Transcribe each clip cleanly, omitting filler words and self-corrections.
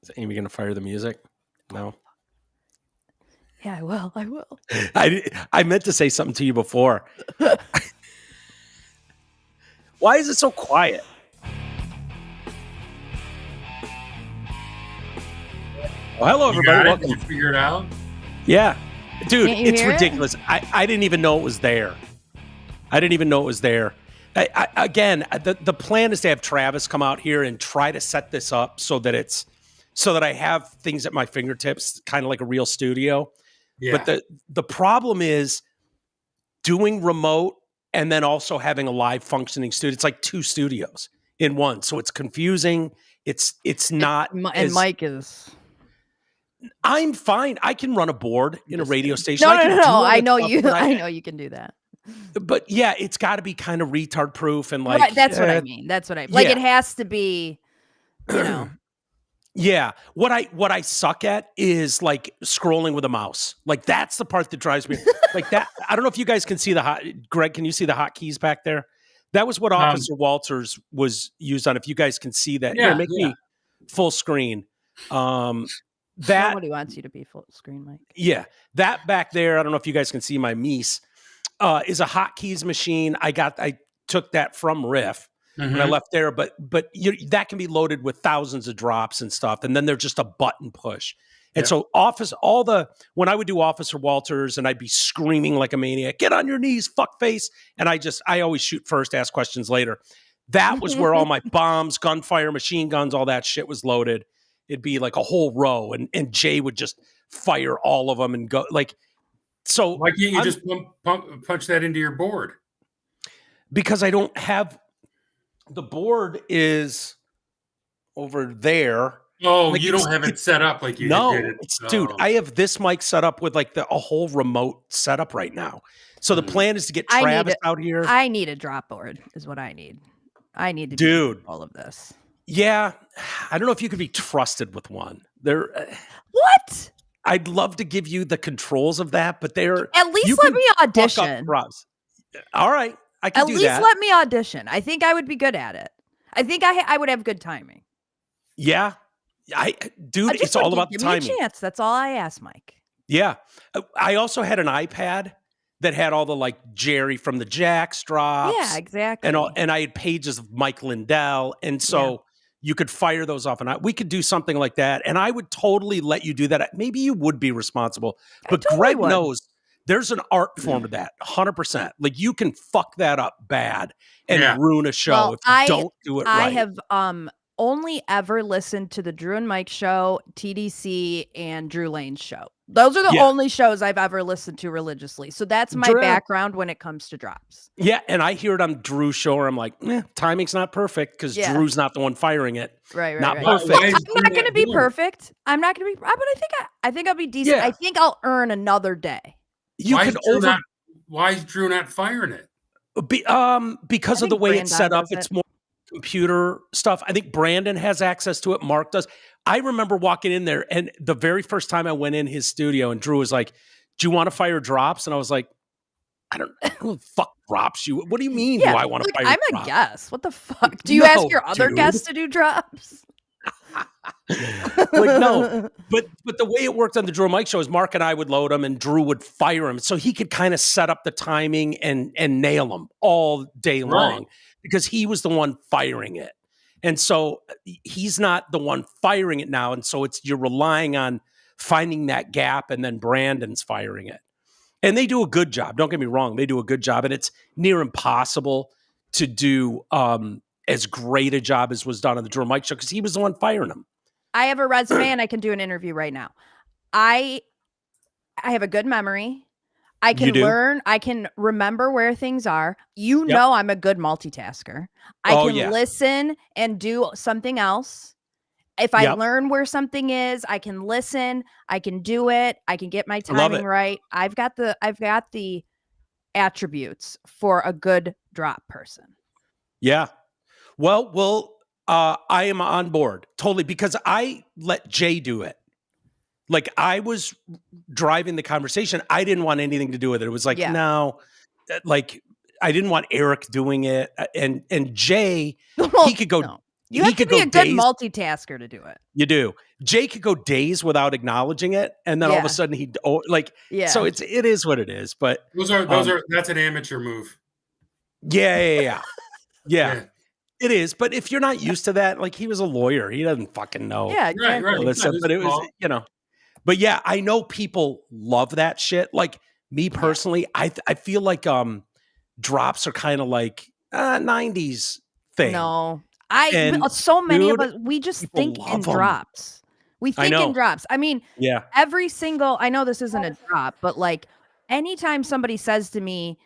Is Amy going to fire the music? No. Yeah, I will. I meant to say something to you before. Why is it so quiet? Well, hello, everybody. Welcome. Did you figure it out? Yeah. Dude, Can't you it's hear it? ridiculous. I didn't even know it was there. Again, the plan is to have Travis come out here and try to set this up so that I have things at my fingertips, kind of like a real studio. Yeah. But the problem is doing remote and then also having a live functioning studio. It's like two studios in one. So it's confusing. It's not. And Mike is. I'm fine. I can run a board in a radio station. No. I I know you. I know you can do that. But yeah, it's got to be kind of retard proof and like. Right, that's what I mean. Like it has to be, Yeah. What I suck at is like scrolling with a mouse. Like that's the part that drives me. Like that. I don't know if you guys can see Greg, can you see the hotkeys back there? That was what Officer Walters was used on. If you guys can see that. Yeah, Make me full screen. Nobody wants you to be full screen, Mike. Yeah. That back there, I don't know if you guys can see my Mies, is a hotkeys machine. I took that from Riff. Mm-hmm. And I left there, but that can be loaded with thousands of drops and stuff, and then they're just a button push. And so when I would do Officer Walters and I'd be screaming like a maniac, get on your knees, fuck face. And I always shoot first, ask questions later. That was where all my bombs, gunfire, machine guns, all that shit was loaded. It'd be like a whole row, and Jay would just fire all of them and go like, so. Why can't you just punch that into your board? Because I don't have. The board is over there. Oh, like you don't have it set up like you did. Dude, I have this mic set up with like a whole remote setup right now. So the plan is to get Travis out here. I need a drop board is what I need. I need to do all of this. Yeah. I don't know if you could be trusted with one. What? I'd love to give you the controls of that, but at least let me audition. All right. I can do that. At least let me audition. I think I would be good at it. I think I would have good timing. Yeah. It's all about the timing. Give me a chance. That's all I ask, Mike. Yeah. I also had an iPad that had all the like Jerry from the Jacks drops. Yeah, exactly. And I had pages of Mike Lindell. And so you could fire those off, and we could do something like that. And I would totally let you do that. Maybe you would be responsible, but Greg knows there's an art form to that, 100%. Like you can fuck that up bad and ruin a show if you don't do it right. I have only ever listened to the Drew and Mike show, TDC, and Drew Lane's show. Those are the only shows I've ever listened to religiously. So that's my background when it comes to drops. Yeah, and I hear it on Drew's show where I'm like, timing's not perfect because Drew's not the one firing it. Right. Not perfect. I'm not going to be perfect. I'm not going to be, but I think I'll be decent. Yeah. I think I'll earn another day. Why is Drew not firing it? Because of the way it's set up, it's more computer stuff. I think Brandon has access to it. Mark does. I remember walking in there, and the very first time I went in his studio, and Drew was like, "Do you want to fire drops?" And I was like, "I don't fuck drops. What do you mean? Do I want to fire? I'm drops? A guest. What the fuck? Do you ask your other guests to do drops?" No, but the way it worked on the Drew and Mike show is Mark and I would load them and Drew would fire them, so he could kind of set up the timing and nail them all day long because he was the one firing it, and so he's not the one firing it now, and so you're relying on finding that gap, and then Brandon's firing it, and they do a good job. Don't get me wrong, they do a good job, and it's near impossible to do as great a job as was done on the Drew and Mike show because he was the one firing them. I have a resume and I can do an interview right now. I have a good memory. I can learn. I can remember where things are. You know I'm a good multitasker. I can listen and do something else. If I learn where something is, I can listen. I can do it. I can get my timing right. I've got the attributes for a good drop person. Yeah. Well, I am on board totally because I let Jay do it. Like I was driving the conversation. I didn't want anything to do with it. It was like, no, like I didn't want Eric doing it. And Jay, he could go. You have to be a good multitasker to do it. You do. Jay could go days without acknowledging it, and then all of a sudden So it is what it is. But that's an amateur move. Yeah. It is. But if you're not used to that, like he was a lawyer, he doesn't fucking know. Yeah, exactly. Listen, but it was, But yeah, I know people love that shit. Like me personally, I feel like drops are kind of like 90s thing. No. So many of us, we just think in drops. We think in drops. I mean, every single, I know this isn't a drop, but like anytime somebody says to me,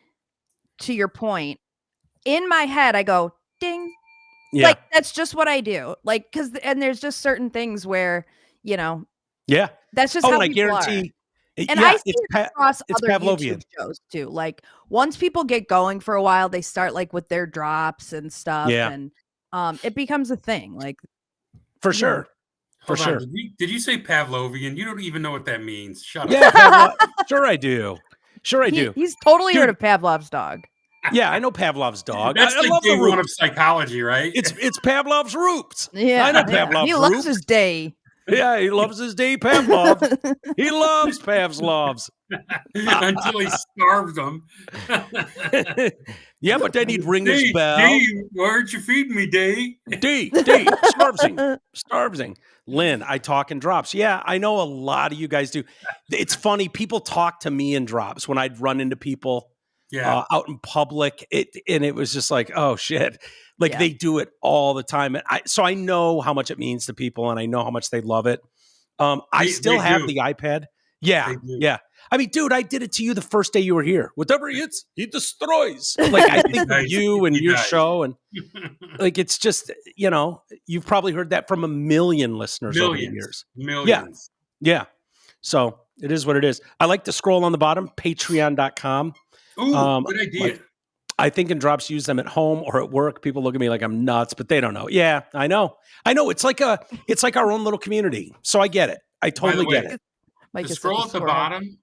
to your point, in my head, I go, ding. Yeah. Like, that's just what I do. Like, and there's just certain things where, that's just how people are. And I see it across other YouTube shows too. Like once people get going for a while, they start like with their drops and stuff. Yeah. And it becomes a thing. Like for sure. Hold on. Did you say Pavlovian? You don't even know what that means. Shut up. Yeah, sure I do. He's totally heard of Pavlov's dog. Yeah, I know Pavlov's dog. That's I love day one of psychology, right? It's Pavlov's roots. Yeah, I know Pavlov's He loves his day. Yeah, he loves his day, Pavlov. He loves Pavlov's. Until he starves them. Yeah, but then he'd ring his bell. Day, why aren't you feeding me, Day? Day, starving. Lynn, I talk in drops. Yeah, I know a lot of you guys do. It's funny. People talk to me in drops when I'd run into people out in public. It was just like, oh, shit. Like they do it all the time. So I know how much it means to people, and I know how much they love it. I still have the iPad. Yeah. I mean, dude, I did it to you the first day you were here. Whatever he hits, he destroys. Like I think of you and your show, and like it's just, you've probably heard that from a million listeners over the years. Millions. Yeah. So it is what it is. I like to scroll on the bottom, patreon.com. Ooh, good idea. I think in drops use them at home or at work. People look at me like I'm nuts, but they don't know. Yeah, I know. It's like our own little community. So I get it. I totally get it. The scroll at the bottom.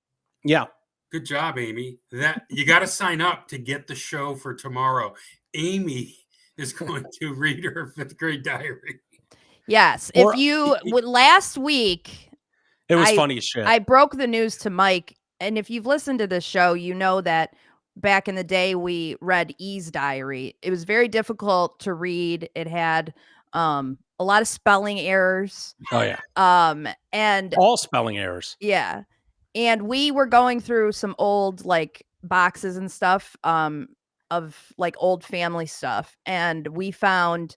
Yeah. Good job, Amy. That you got to sign up to get the show for tomorrow. Amy is going to read her 5th grade diary. Yes. Last week, it was funny as shit. I broke the news to Mike. And if you've listened to this show, you know that back in the day, we read E's diary. It was very difficult to read. It had a lot of spelling errors. Oh, yeah. And all spelling errors. Yeah. And we were going through some old like boxes and stuff of like old family stuff. And we found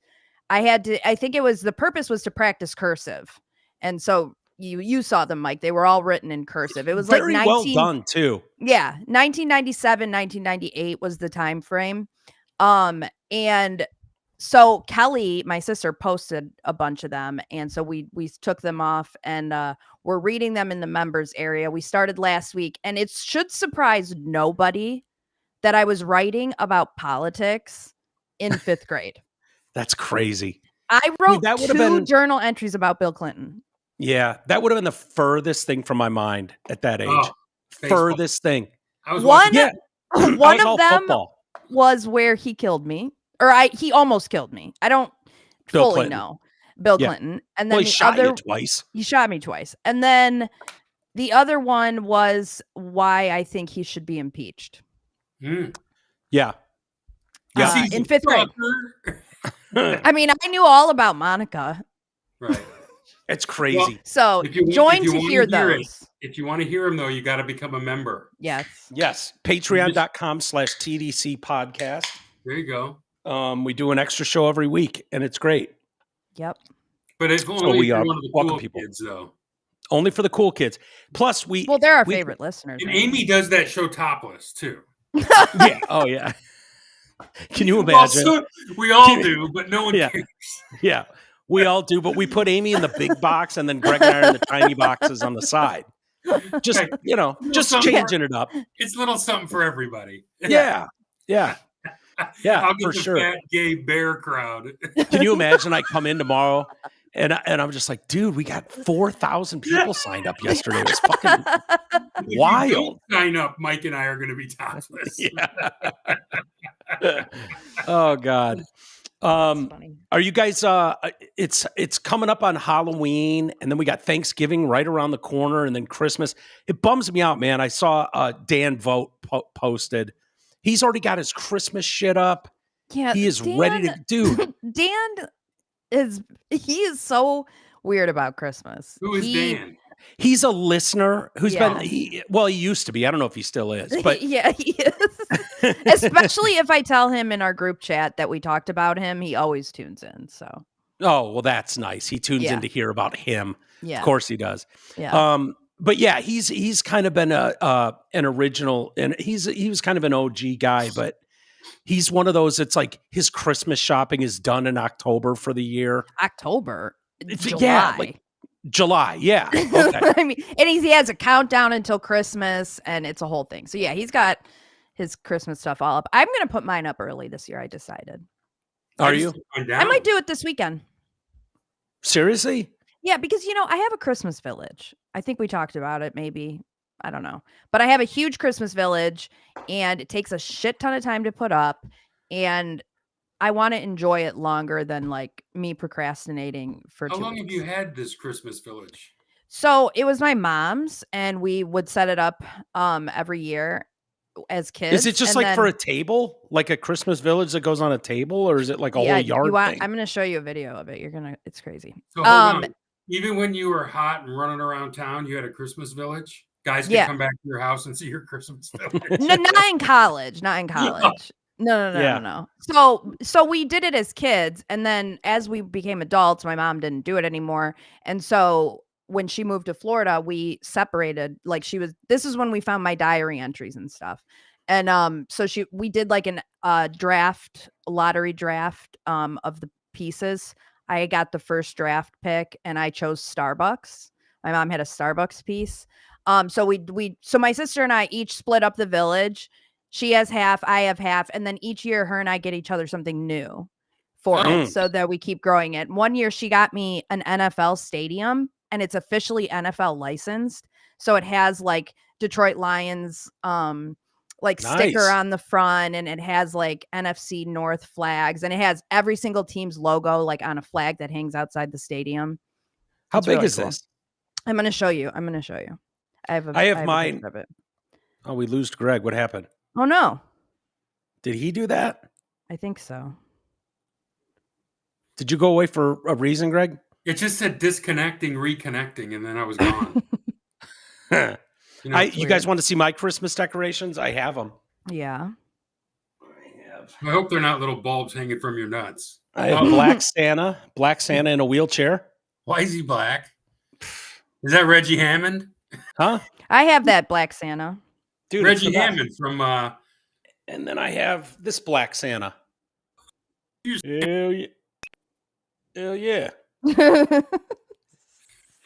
the purpose was to practice cursive. And so you saw them, Mike. They were all written in cursive. It was very well done too. Yeah. 1997, 1998 was the time frame. And so Kelly, my sister, posted a bunch of them. And so we took them off and we're reading them in the members area. We started last week, and it should surprise nobody that I was writing about politics in 5th grade. That's crazy. I wrote two journal entries about Bill Clinton. Yeah, that would have been the furthest thing from my mind at that age. Furthest thing. One of them was where he killed me. Or he almost killed me. I don't fully know. Bill Clinton. And then he shot you twice. He shot me twice. And then the other one was why I think he should be impeached. Yeah. In 5th grade. I mean, I knew all about Monica. Right. It's crazy. Well, so join to hear those. If you want to hear them, though, you got to become a member. Yes. Patreon.com/TDC Podcast. There you go. We do an extra show every week, and it's great. Yep. But it's only for one of the cool kids, though. Only for the cool kids. Plus, they're our favorite listeners. And Amy does that show topless, too. Yeah. Oh, yeah. Can you imagine? We all do, but no one cares. Yeah. We all do, but we put Amy in the big box, and then Greg and I are in the tiny boxes on the side. Just, changing it up. It's a little something for everybody. Yeah. Yeah. Yeah, I'll get for the sure. Fat gay bear crowd. Can you imagine? I come in tomorrow and I'm just like, dude, we got 4,000 people signed up yesterday. It was fucking wild. If you don't sign up, Mike and I are going to be topless. Yeah. Oh God. Are you guys it's coming up on Halloween, and then we got Thanksgiving right around the corner, and then Christmas. It bums me out, man. I saw Dan Vogt posted. He's already got his Christmas shit up. Yeah, he is ready to do. Dan he is so weird about Christmas. Who is Dan? He's a listener who's been he used to be. I don't know if he still is, but yeah, he is. Especially if I tell him in our group chat that we talked about him, he always tunes in. So well, that's nice. He tunes in to hear about him. Yeah. Of course he does. Yeah. But yeah, he's kind of been an original, and he was kind of an OG guy, but he's one of those. It's like his Christmas shopping is done in October for the year. October, July. Yeah, like July. Yeah. Okay. I mean, and he has a countdown until Christmas, and it's a whole thing. So yeah, he's got his Christmas stuff all up. I'm gonna put mine up early this year. I decided. Are you? I might do it this weekend. Seriously? Yeah, because I have a Christmas village. I think we talked about it. Maybe. I don't know. But I have a huge Christmas village, and it takes a shit ton of time to put up, and I want to enjoy it longer than like me procrastinating for 2 weeks. How long have you had this Christmas village? So it was my mom's, and we would set it up every year as kids. Is it just like for a table, like a Christmas village that goes on a table, or is it like a whole yard thing? I'm going to show you a video of it. It's crazy. So hold on. Even when you were hot and running around town, you had a Christmas village? Guys can come back to your house and see your Christmas village. No, not in college. Not in college. No. So we did it as kids, and then as we became adults, my mom didn't do it anymore. And so when she moved to Florida, we separated. Like this is when we found my diary entries and stuff. And so we did like an lottery draft of the pieces. I got the first draft pick, and I chose Starbucks. My mom had a Starbucks piece. So my sister and I each split up the village. She has half, I have half, and then each year her and I get each other something new for it, so that we keep growing it. One year she got me an NFL stadium, and it's officially NFL licensed. So it has like Detroit Lions sticker on the front, and it has like NFC North flags, and it has every single team's logo like on a flag that hangs outside the stadium. How big is this? I'm going to show you. I have mine. Of it. Oh, we lost Greg. What happened? Oh no. Did he do that? I think so. Did you go away for a reason, Greg? It just said disconnecting, reconnecting, and then I was gone. You guys want to see my Christmas decorations? I have them. Yeah. I hope they're not little bulbs hanging from your nuts. I have Black Santa in a wheelchair. Why is he black? Is that Reggie Hammond? Huh? I have that Black Santa. Dude, Reggie Hammond from and then I have this Black Santa. Hell yeah.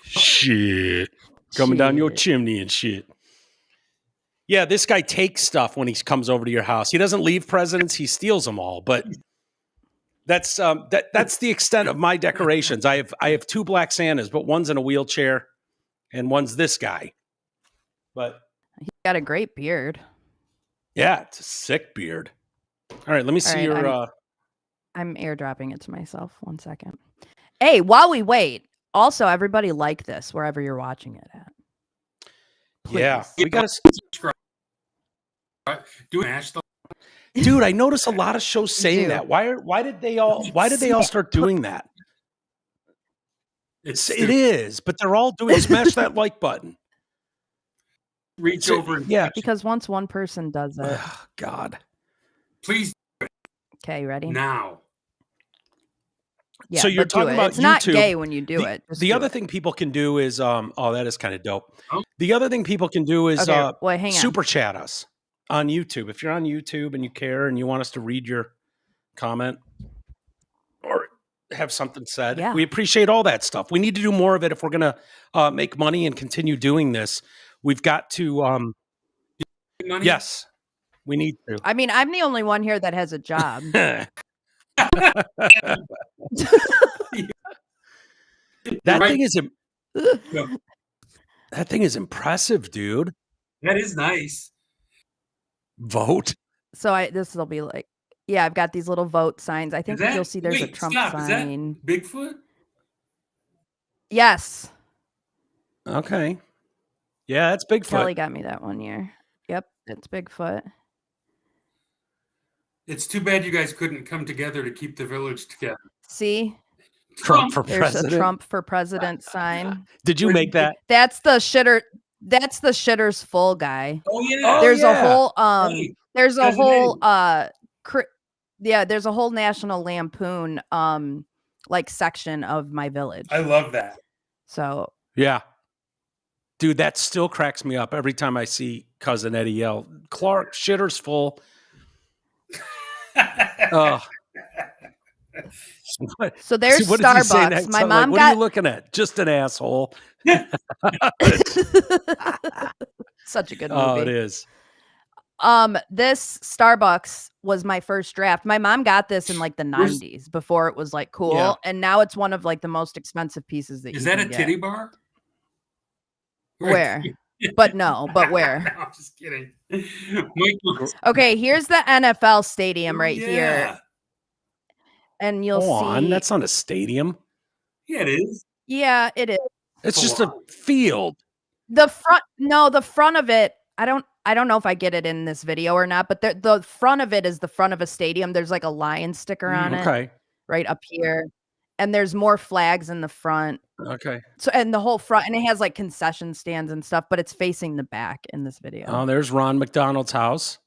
Shit. Coming down your chimney and shit. Yeah, this guy takes stuff when he comes over to your house. He doesn't leave presents, he steals them all. But that's the extent of my decorations. I have two Black Santas, but one's in a wheelchair and one's this guy. But he's got a great beard. Yeah, it's a sick beard. All right, let me see your I'm airdropping it to myself. 1 second. Hey, while we wait, also everybody like this wherever you're watching it at. Please. Yeah, we got to subscribe. Dude, I notice a lot of shows saying that. Why did they all start doing that? It is, but they're all doing smash that like button. Reach over and because once one person does it. Oh, God. Please. Okay, ready? Now. Yeah, so you're talking about it's YouTube. Not gay when you do it. The other thing people can do is that is kind of dope. Oh. The other thing people can do is hang on. Super chat us on YouTube. If you're on YouTube and you care and you want us to read your comment or have something said, we appreciate all that stuff. We need to do more of it if we're going to make money and continue doing this. We've got to yes, we need to. I mean, I'm the only one here that has a job. That thing is impressive, dude. That is nice. Vote. So this will be like Yeah, I've got these little vote signs. I think you'll see there's a Trump sign. Is that Bigfoot? Yes. Okay. Yeah, that's Bigfoot. Kelly got me that one year. Yep, it's Bigfoot. It's too bad you guys couldn't come together to keep the village together. See? Trump for There's president. a Trump for president sign. Did you make that? That's the shitters full guy. Oh yeah. There's a whole Right. there's a whole there's a whole National Lampoon like section of my village. I love that. So yeah. Dude, that still cracks me up every time I see Cousin Eddie yell, Clark, shitter's full. So there's Starbucks. My mom what are you looking at? Just an asshole. Such a good movie. Oh, it is. This Starbucks was my first draft. My mom got this in like the 90s before it was like cool. Yeah. And now it's one of like the most expensive pieces that Is you that can a get. titty bar? Where? But where? No, I'm just kidding. Michael, Okay, here's the NFL stadium right yeah. here. And you'll Hold see. on, that's not a stadium. Yeah, it is. Yeah, it is. It's just a field. The front of it, I don't know if I get it in this video or not, but the front of it is the front of a stadium. There's like a lion sticker on it right up here. And there's more flags in the front. Okay. So, and the whole front, and it has like concession stands and stuff, but it's facing the back in this video. Oh, there's Ron McDonald's house.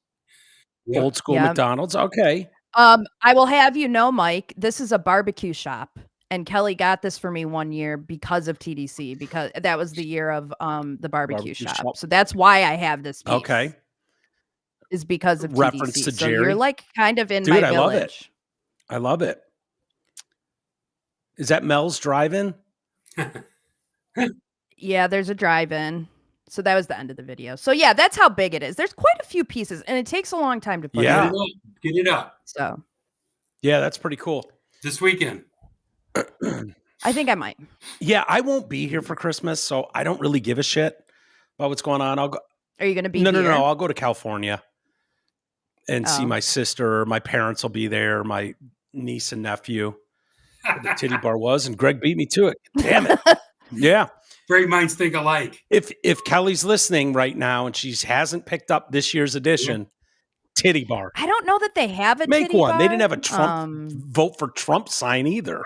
Yep. Old school McDonald's. Okay. I will have you know, Mike, this is a barbecue shop. And Kelly got this for me one year because of TDC, because that was the year of the barbecue shop. So that's why I have this piece. Okay. Is because of reference TDC. to So Jerry. you're like kind of in Dude, my I love village. it. I love it. Is that Mel's Drive-In? Yeah, there's a drive-in. So that was the end of the video. So yeah, that's how big it is. There's quite a few pieces, and it takes a long time to put Yeah. it. Get it up. So Yeah, that's pretty cool. This weekend. I think I might. Yeah, I won't be here for Christmas, so I don't really give a shit about what's going on. I'll go. Are you going to be No. here? I'll go to California and see Oh. my sister. My parents will be there. My niece and nephew. The titty bar was, and Greg beat me to it. Damn it. Yeah. Great minds think alike. If Kelly's listening right now and she hasn't picked up this year's edition, titty bar. I don't know that they have a Make titty one. bar. They didn't have a Trump vote for Trump sign either.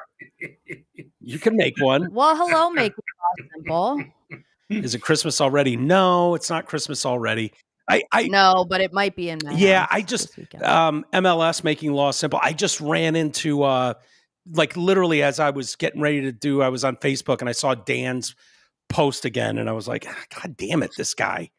You can make one. Well, hello, make it all simple. Is it Christmas already? No, it's not Christmas already. I No, but it might be in my yeah, house I just this weekend. MLS making law simple. I just ran into like literally as I was getting ready to do, I was on Facebook and I saw Dan's post again and I was like, God damn it, this guy.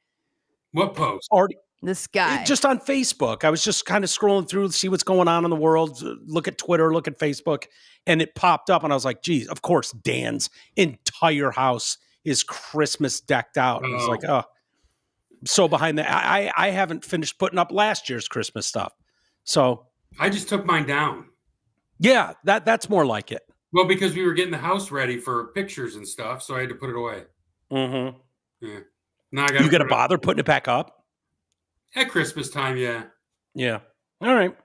What post? Already This guy. just on Facebook. I was just kind of scrolling through to see what's going on in the world, look at Twitter, look at Facebook, and it popped up and I was like, geez, of course Dan's entire house is Christmas decked out. I was like, oh, so behind that. I haven't finished putting up last year's Christmas stuff. So I just took mine down. yeah, that's more like it. Well, because we were getting the house ready for pictures and stuff, so I had to put it away. Mm-hmm. Yeah. Now I got. You got to bother putting it back up at Christmas time. Yeah. Yeah. All right.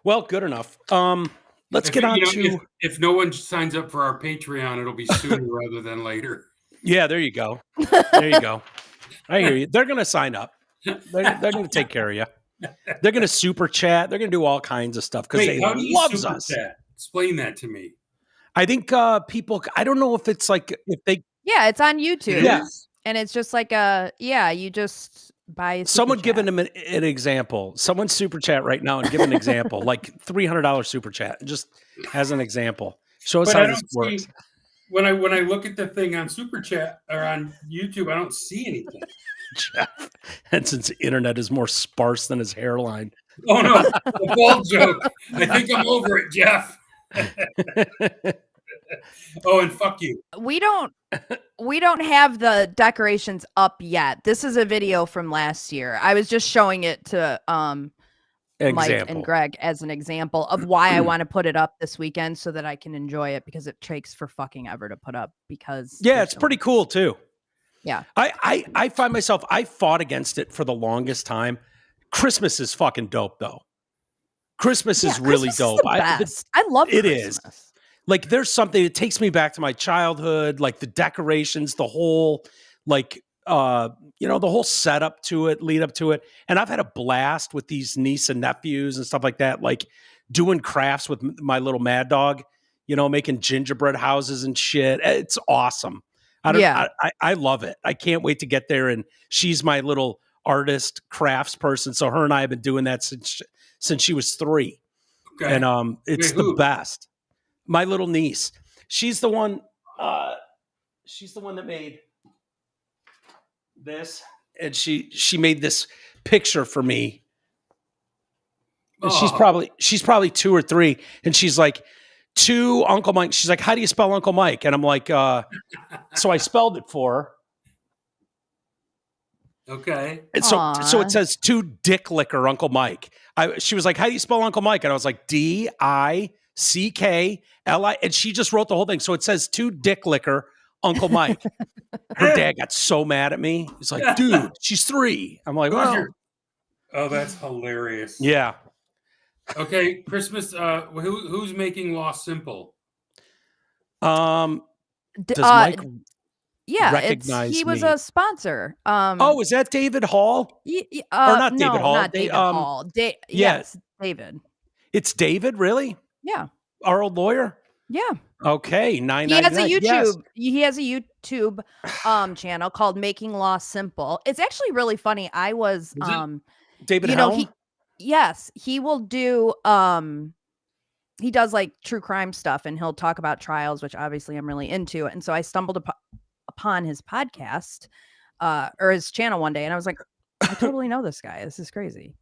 Well, good enough. Let's get on to. If no one signs up for our Patreon, it'll be sooner rather than later. Yeah, there you go. There you go. I hear you. They're going to sign up. They're going to take care of you. They're going to super chat. They're going to do all kinds of stuff because they love us. Chat? Explain that to me. I think people. I don't know if it's like if they. Yeah, it's on YouTube. Yeah, and it's just like you just buy. A someone super giving chat. them an example. Someone super chat right now and give an example, like $300 super chat, just as an example. Show us how this works. When I look at the thing on Super Chat or on YouTube, I don't see anything. Jeff, and since the internet is more sparse than his hairline. Oh no, a bald joke. I think I'm over it, Jeff. Oh, and fuck you. We don't have the decorations up yet. This is a video from last year. I was just showing it to Mike and Greg as an example of why I want to put it up this weekend so that I can enjoy it because it takes for fucking ever to put up because it's pretty cool too. Yeah. I find myself, I fought against it for the longest time. Christmas is fucking dope though. Christmas is really dope. Is the best. I love it. Christmas. Is. Like there's something that takes me back to my childhood, like the decorations, the whole like the whole setup to it, lead up to it. And I've had a blast with these niece and nephews and stuff like that, like doing crafts with my little mad dog, making gingerbread houses and shit. It's awesome. I love it. I can't wait to get there. And she's my little artist crafts person. So her and I have been doing that since she was 3. Okay. And it's the best. My little niece. She's the one that made this. And she made this picture for me. And she's probably 2 or 3. And she's like, to Uncle Mike. She's like, how do you spell Uncle Mike? And I'm like, so I spelled it for her. Okay. And so it says to Dick Licker, Uncle Mike. She was like, how do you spell Uncle Mike? And I was like, DICKLI. And she just wrote the whole thing. So it says to Dick Licker, Uncle Mike. Her dad got so mad at me. He's like, dude, she's 3. I'm like, well. Oh, that's hilarious. Yeah. Okay, Christmas. Who's making Lost Simple? Does Mike recognize he was me? a sponsor. Is that David Hall? Or not David Hall? Not David Hall. Yes, David. It's David, really? Yeah. Our old lawyer? Yeah. Okay, $9.99. He has a YouTube. Yes. He has a YouTube channel called Making Lost Simple. It's actually really funny. I was David Helm? He will do he does like true crime stuff, and he'll talk about trials, which obviously I'm really into. And so I stumbled upon his podcast or his channel one day, and I was like, I totally know this guy. This is crazy.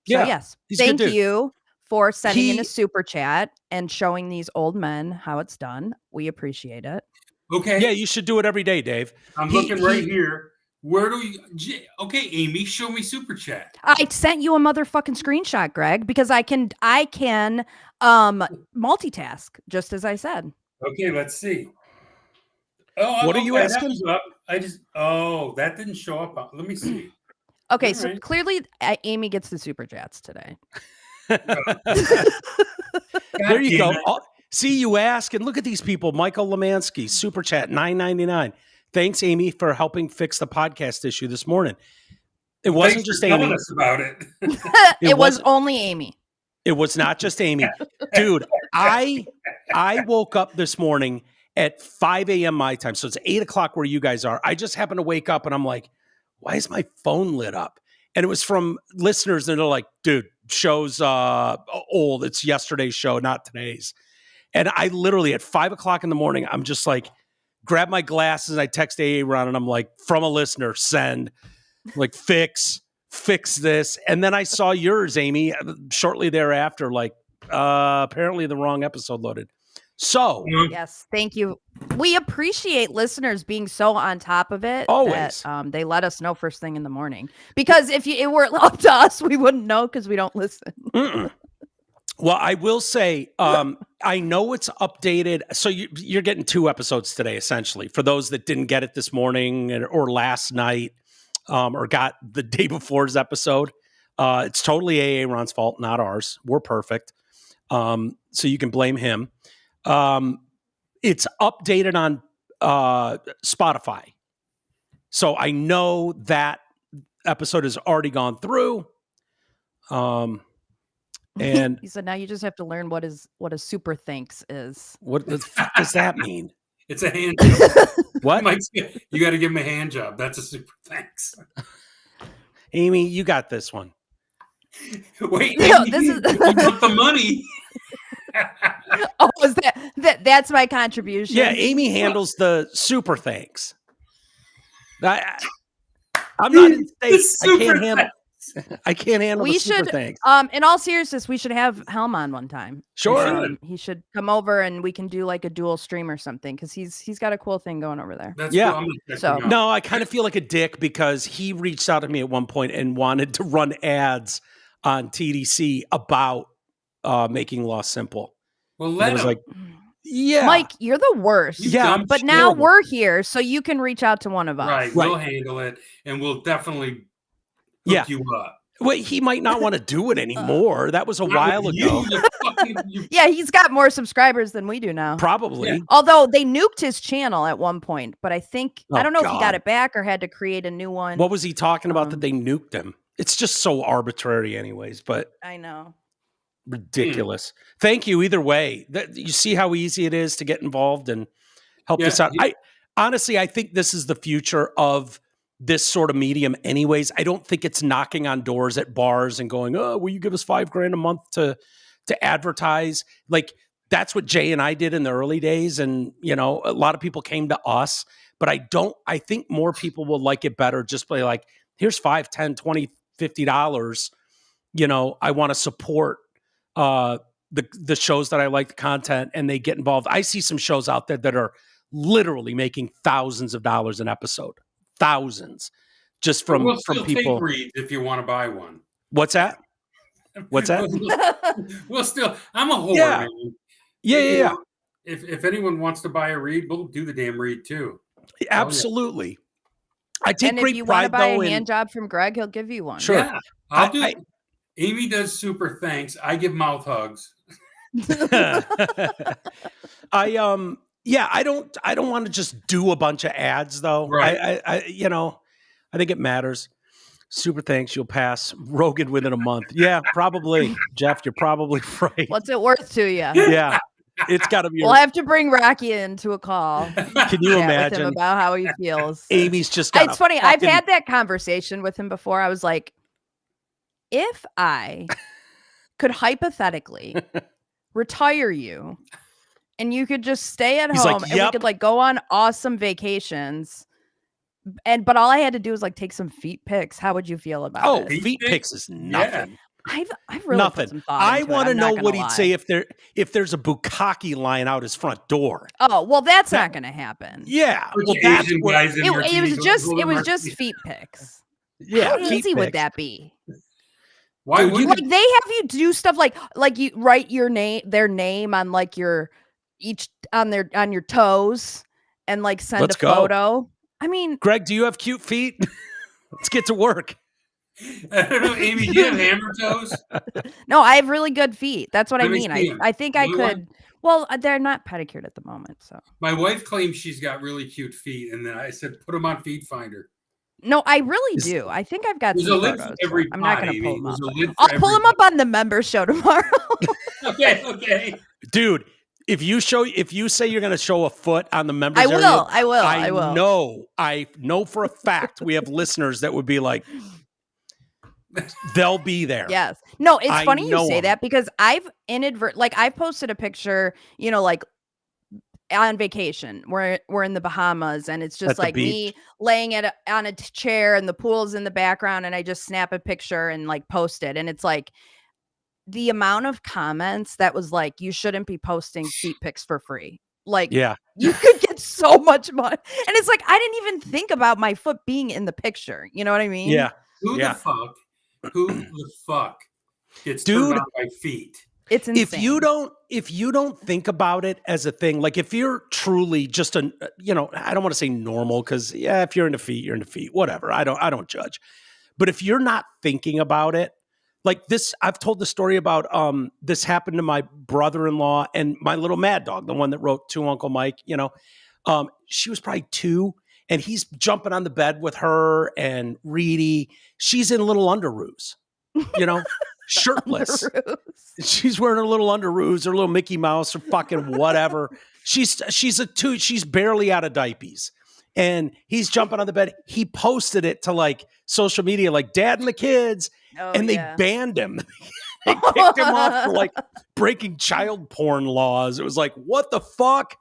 Yes, thank you for sending in a super chat and showing these old men how it's done. We appreciate it. Okay. Yeah, you should do it every day, Dave. I'm looking right here. Where do you? Okay, Amy, show me super chat. I sent you a motherfucking screenshot, Greg, because I can multitask, just as I said. Okay, let's see. Oh, what are you asking? That didn't show up. Let me see. Okay, so clearly Amy gets the super chats today. There you go. See, you ask, and look at these people. Michael Lemansky, super chat, $9.99. Thanks, Amy, for helping fix the podcast issue this morning. It wasn't just Amy. Telling us about it. It was only Amy. It was not just Amy. Dude, I woke up this morning at 5 a.m. my time. So it's 8 o'clock where you guys are. I just happened to wake up and I'm like, why is my phone lit up? And it was from listeners and they're like, dude, show's old. It's yesterday's show, not today's. And I literally at 5 o'clock in the morning, I'm just like, grab my glasses. I text Aaron and I'm like, from a listener, send, like, fix this. And then I saw yours, Amy, shortly thereafter, like, apparently the wrong episode loaded. So yes, thank you. We appreciate listeners being so on top of it. Always. That, they let us know first thing in the morning, because if it were up to us, we wouldn't know because we don't listen. Well, I will say, I know it's updated. So you're getting 2 episodes today, essentially, for those that didn't get it this morning or last night, or got the day before's episode. It's totally Aaron's fault, not ours. We're perfect. So you can blame him. It's updated on Spotify. So I know that episode has already gone through. And he said, now you just have to learn what a super thanks is. What the fuck does that mean? It's a hand job. What? You got to give him a hand job. That's a super thanks. Amy, you got this one. Wait, no, Amy, this is you got the money. Oh, is that's my contribution? Yeah, Amy handles the super thanks. I'm not in state. I can't handle the super thanks. In all seriousness, we should have Helm on one time. Sure. He should come over and we can do like a dual stream or something, because he's got a cool thing going over there. That's yeah. Cool. So no, I kind of feel like a dick because he reached out to me at one point and wanted to run ads on TDC about making Lost Simple. Well, let him. Like, yeah, Mike, you're the worst. Yeah, but now we're here, so you can reach out to one of us. Right, we'll handle it, and we'll definitely hook you up. Well, he might not want to do it anymore. That was a while ago. Yeah, he's got more subscribers than we do now. Probably. Yeah. Although they nuked his channel at one point, but I think, I don't know if he got it back or had to create a new one. What was he talking about that they nuked him? It's just so arbitrary anyways, but. I know. Ridiculous. Thank you either way. You see how easy it is to get involved and help this out. I honestly think this is the future of this sort of medium anyways. I don't think it's knocking on doors at bars and going, oh, will you give us $5,000 a month to advertise? Like that's what Jay and I did in the early days. And, a lot of people came to us, but I think more people will like it better just by like, here's $5, $10, $20, $50. I want to support the shows that I like, the content, and they get involved. I see some shows out there that are literally making thousands of dollars an episode. Thousands, just from people. Take reads if you want to buy one. What's that? We'll still. I'm a whore, man. Yeah. If anyone wants to buy a read, we'll do the damn read too. Absolutely. I take and great if you pride, want to buy though, a hand job from Greg, he'll give you one. Sure. Yeah, I'll do. Amy does super thanks. I give mouth hugs. I don't want to just do a bunch of ads though. Right. I think it matters. Super thanks. You'll pass Rogan within a month. Yeah, probably. Jeff, you're probably right. What's it worth to you? Yeah. It's got to be. We'll have to bring Rocky into a call. Can you imagine? With him about how he feels. Amy's just. It's funny. I've had that conversation with him before. I was like, if I could hypothetically retire you and you could just stay at home and we could like go on awesome vacations, but all I had to do was like take some feet pics, how would you feel about it? Feet pics is nothing. Yeah. I've really put some thought I want to know what he'd say if there's a bukkake lying out his front door. Oh well, that's not going to happen. Yeah, well, that's what, it was just feet pics. Yeah, how easy would that be? Why would like they have you do stuff like you write their name on like your on your toes and like send a photo. I mean, Greg, do you have cute feet? Let's get to work. I don't know, Amy, do you have hammer toes? No, I have really good feet. That's what I mean. I think I could. One? Well, they're not pedicured at the moment. So my wife claims she's got really cute feet, and then I said, put them on Feet Finder. No, I really do. I think I've got some photos. I'm not going to pull them up. I'll pull them up on the member show tomorrow. Okay. Dude, if you say you're going to show a foot on the members I will. I know for a fact we have listeners that would be like, they'll be there. Yes. No, it's funny you say that because I've I've posted a picture, like on vacation. We're in the Bahamas and it's just like me laying on a chair and the pool's in the background and I just snap a picture and like post it. And it's like the amount of comments that was like, you shouldn't be posting feet pics for free. Like, yeah, you could get so much money. And it's like, I didn't even think about my foot being in the picture. You know what I mean? Yeah. Who the fuck gets turned on by feet? It's insane. If you don't think about it as a thing, like if you're truly just I don't want to say normal because if you're into feet, you're into feet, whatever. I don't judge. But if you're not thinking about it, like this, I've told the story about this happened to my brother-in-law and my little mad dog, the one that wrote to Uncle Mike, she was probably 2 and he's jumping on the bed with her and Reedy. She's in little underoos, shirtless. She's wearing her little underoos, her little Mickey Mouse, or fucking whatever. She's a 2. She's barely out of diapers, and he's jumping on the bed. He posted it to like social media, like Dad and the kids, and they banned him. They kicked him off for like breaking child porn laws. It was like, what the fuck?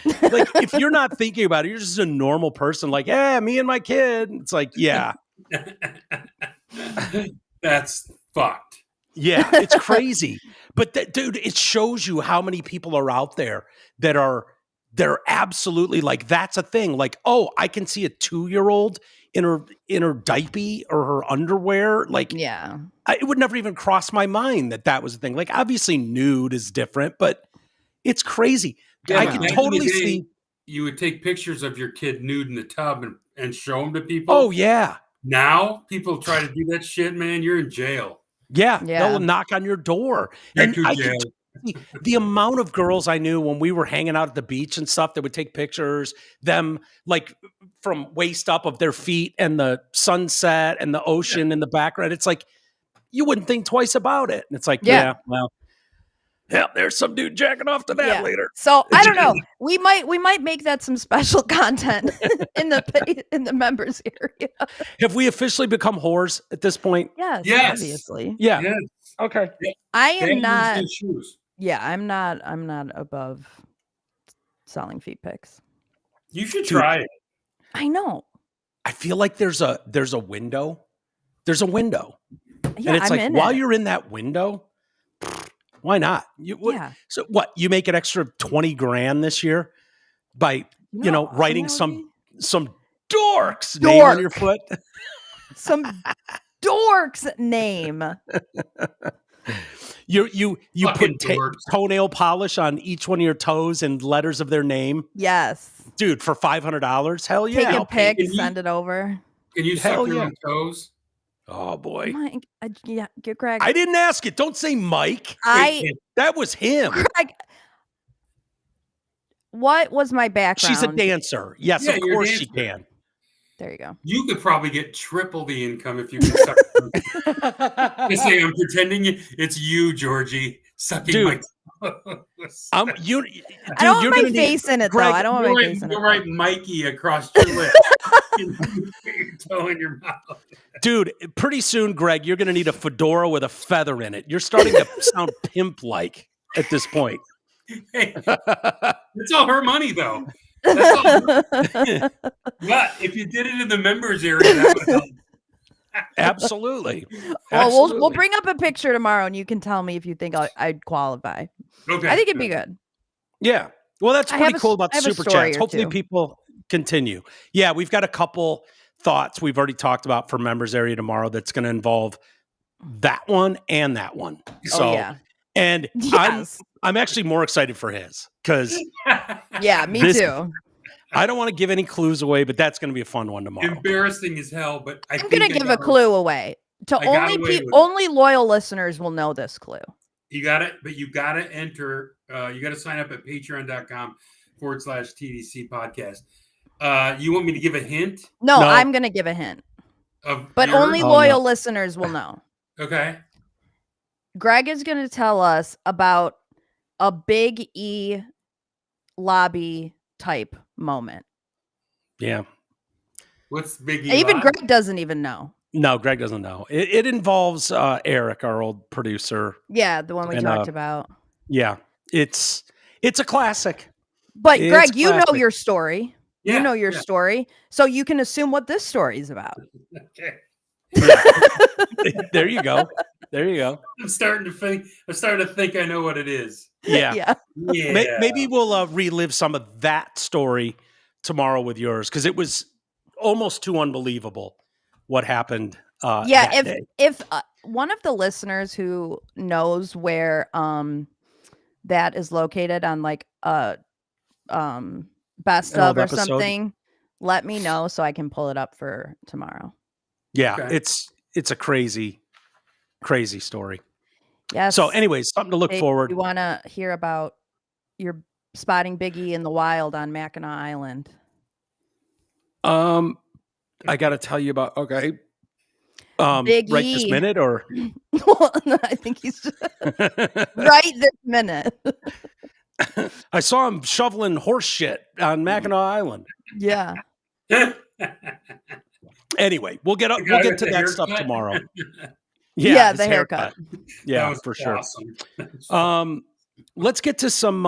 Like, if you're not thinking about it, you're just a normal person. Like, me and my kid. It's like, yeah. That's fucked. Yeah, it's crazy. But dude, it shows you how many people are out there that they're absolutely like, that's a thing. Like, oh, I can see a 2-year-old in her diaper or her underwear. Like, yeah, it would never even cross my mind that was a thing. Like, obviously nude is different, but it's crazy. Yeah, I can totally see. You would take pictures of your kid nude in the tub and show them to people. Oh yeah. Now people try to do that shit, man. You're in jail. Yeah. They'll knock on your door. And I could the amount of girls I knew when we were hanging out at the beach and stuff that would take pictures, them like from waist up of their feet and the sunset and the ocean in the background. It's like, you wouldn't think twice about it. And it's like, well, there's some dude jacking off to that later. So I don't know. We might make that some special content in the members area. Have we officially become whores at this point? Yes. Obviously. Yeah. Yes. Okay. I am not. Yeah, I'm not above selling feet pics. You should try it. I know. I feel like there's a window. There's a window. Yeah, and it's I'm while you're in that window, why not? So what? You make an extra 20 grand this year by writing some dork's name on your foot. Some dork's name. You put toenail polish on each one of your toes and letters of their name. Yes, dude, for $500. Hell yeah! Take a pic, send it over. Can you suck your own toes? Oh boy, Greg. I didn't ask it. Don't say Mike. That was him. Greg, what was my background? She's a dancer. Yes, of course she can. There you go. You could probably get triple the income if you could suck. Just say I'm pretending it's you, Georgie, sucking my toes. I don't want my face in it, though. I don't want my face in it. You'll write Mikey across your lips. Your toe in your mouth. Dude, pretty soon, Greg, you're going to need a fedora with a feather in it. You're starting to sound pimp-like at this point. Hey, it's all her money, though. That's all but if you did it in the members area, that would help. Absolutely. Well, we'll bring up a picture tomorrow, and you can tell me if you think I'd qualify. Okay, I think it'd be good. Yeah. Well, that's pretty cool about the super chats. Hopefully, people continue. Yeah, we've got a couple thoughts we've already talked about for members area tomorrow. That's going to involve that one and that one. So, and I'm actually more excited for his because me too. I don't want to give any clues away, but that's going to be a fun one tomorrow. Embarrassing as hell, but I'm going to give a clue away. Only loyal listeners will know this clue. You got it, but you got to enter. You got to sign up at patreon.com/TDC Podcast. You want me to give a hint? No. I'm going to give a hint. But only loyal listeners will know. Okay. Greg is going to tell us about a Big E lobby type moment. Yeah. What's Big E? Even Greg doesn't even know. No, Greg doesn't know. It involves Eric, our old producer. Yeah, the one we talked about. Yeah, it's a classic. But Greg, you know your story. Yeah, you know your story, so you can assume what this story is about. Okay. There you go. I'm starting to think I know what it is. Yeah. Maybe we'll relive some of that story tomorrow with yours because it was almost too unbelievable what happened. If one of the listeners who knows where that is located on like best of or something, let me know so I can pull it up for tomorrow. Yeah, okay. It's a crazy story. Yes. So anyways, something to look forward. You want to hear about your spotting Biggie in the wild on Mackinac Island? I got to tell you about, okay. Biggie. Right this minute or? Well, no, I think he's right this minute. I saw him shoveling horse shit on Mackinac Island. Yeah. Anyway, we'll get to that haircut stuff tomorrow. Yeah, the haircut. Yeah, for sure. Awesome. Let's get to some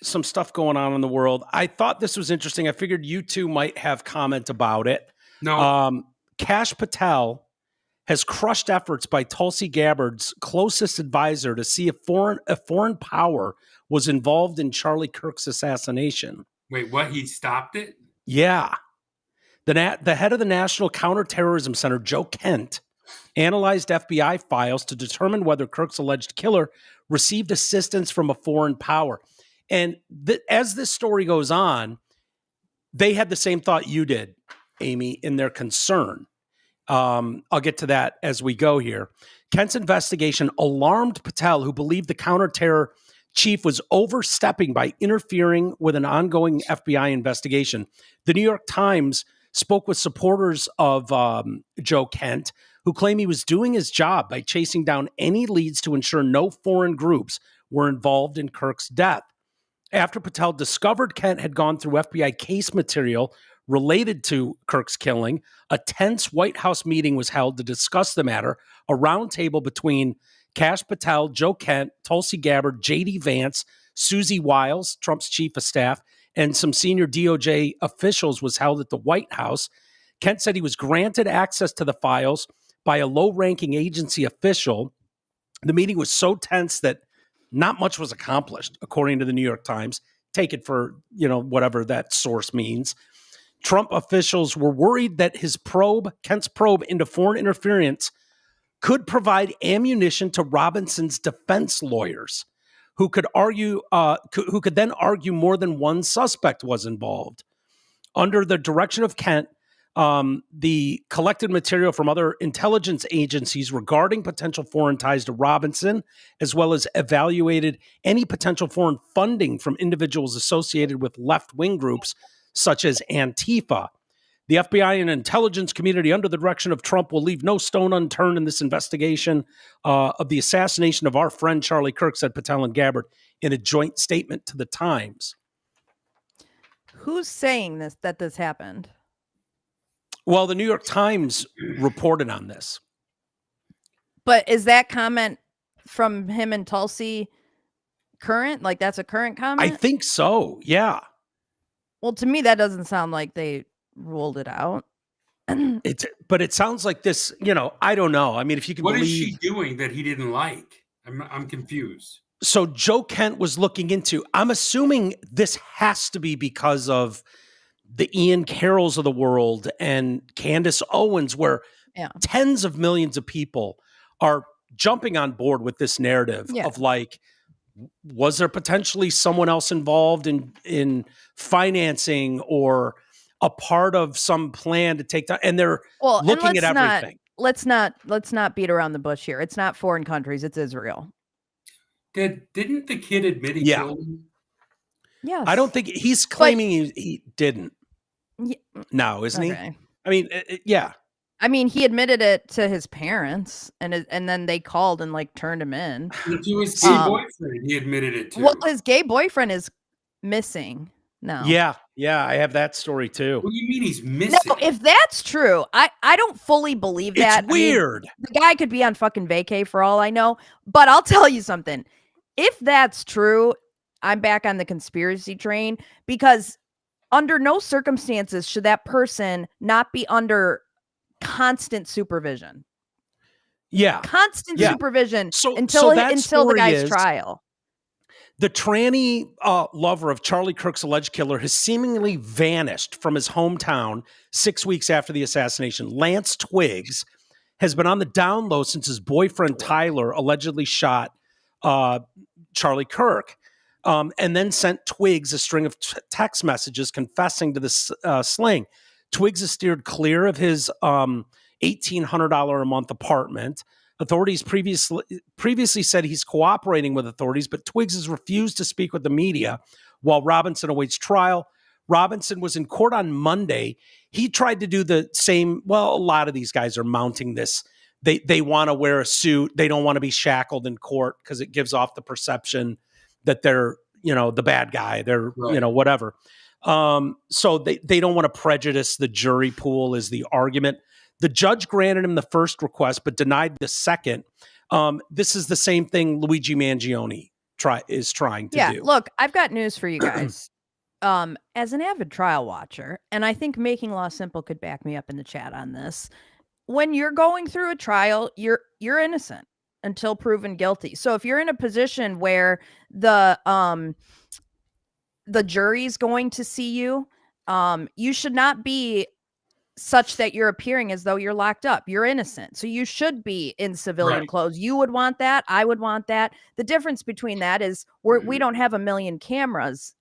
stuff going on in the world. I thought this was interesting. I figured you two might have comment about it. No. Kash Patel has crushed efforts by Tulsi Gabbard's closest advisor to see if a foreign power was involved in Charlie Kirk's assassination. Wait, what? He stopped it? Yeah. The head of the National Counterterrorism Center, Joe Kent, analyzed FBI files to determine whether Kirk's alleged killer received assistance from a foreign power. And as this story goes on, they had the same thought you did, Amy, in their concern. I'll get to that as we go here. Kent's investigation alarmed Patel, who believed the counterterror chief was overstepping by interfering with an ongoing FBI investigation. The New York Times spoke with supporters of Joe Kent, who claim he was doing his job by chasing down any leads to ensure no foreign groups were involved in Kirk's death. After Patel discovered Kent had gone through FBI case material related to Kirk's killing, a tense White House meeting was held to discuss the matter, a roundtable between Kash Patel, Joe Kent, Tulsi Gabbard, J.D. Vance, Susie Wiles, Trump's chief of staff, and some senior DOJ officials was held at the White House. Kent said he was granted access to the files by a low-ranking agency official. The meeting was so tense that not much was accomplished, according to the New York Times. Take it for, whatever that source means. Trump officials were worried that Kent's probe into foreign interference could provide ammunition to Robinson's defense lawyers, who could then argue more than one suspect was involved. Under the direction of Kent, the collected material from other intelligence agencies regarding potential foreign ties to Robinson, as well as evaluated any potential foreign funding from individuals associated with left-wing groups such as Antifa. The FBI and intelligence community, under the direction of Trump, will leave no stone unturned in this investigation of the assassination of our friend Charlie Kirk, said Patel and Gabbard in a joint statement to the Times. Who's saying that this happened? Well, the New York Times reported on this. But is that comment from him and Tulsi current? Like, that's a current comment? I think so, yeah. Well, to me, that doesn't sound like they ruled it out. But it sounds like this, I don't know. I mean, if you can believe... What is she doing that he didn't like? I'm confused. So Joe Kent was looking into, I'm assuming this has to be because of the Ian Carrolls of the world and Candace Owens, where tens of millions of people are jumping on board with this narrative of like, was there potentially someone else involved in financing or a part of some plan to take down? And they're looking at everything. Let's not beat around the bush here. It's not foreign countries. It's Israel. Didn't the kid admit he killed him? Yes. I don't think he's claiming he didn't. No, isn't he? I mean, yeah. I mean, he admitted it to his parents, and then they called and turned him in. To his gay boyfriend, he admitted it to. Well, his gay boyfriend is missing now. Yeah, I have that story too. What do you mean he's missing? No, if that's true, I don't fully believe that. It's weird. I mean, the guy could be on fucking vacay for all I know. But I'll tell you something. If that's true, I'm back on the conspiracy train, because under no circumstances should that person not be under constant supervision. Yeah. Constant supervision until the guy's trial. The tranny lover of Charlie Kirk's alleged killer has seemingly vanished from his hometown 6 weeks after the assassination. Lance Twiggs has been on the down low since his boyfriend Tyler allegedly shot Charlie Kirk, and then sent Twiggs a string of text messages confessing to this slaying. Twiggs has steered clear of his $1,800 a month apartment. Authorities previously said he's cooperating with authorities, but Twiggs has refused to speak with the media while Robinson awaits trial. Robinson was in court on Monday. He tried to do the same. Well, a lot of these guys are mounting this. They want to wear a suit. They don't want to be shackled in court because it gives off the perception that they're, the bad guy. They're, whatever. So they don't want to prejudice the jury pool is the argument. The judge granted him the first request, but denied the second. This is the same thing Luigi Mangione is trying to do. Yeah, look, I've got news for you guys. As an avid trial watcher, and I think Making Law Simple could back me up in the chat on this, when you're going through a trial, you're innocent until proven guilty. So if you're in a position where the jury's going to see you, you should not be such that you're appearing as though you're locked up. You're innocent. So you should be in civilian clothes. You would want that. I would want that. The difference between that is we don't have 1 million cameras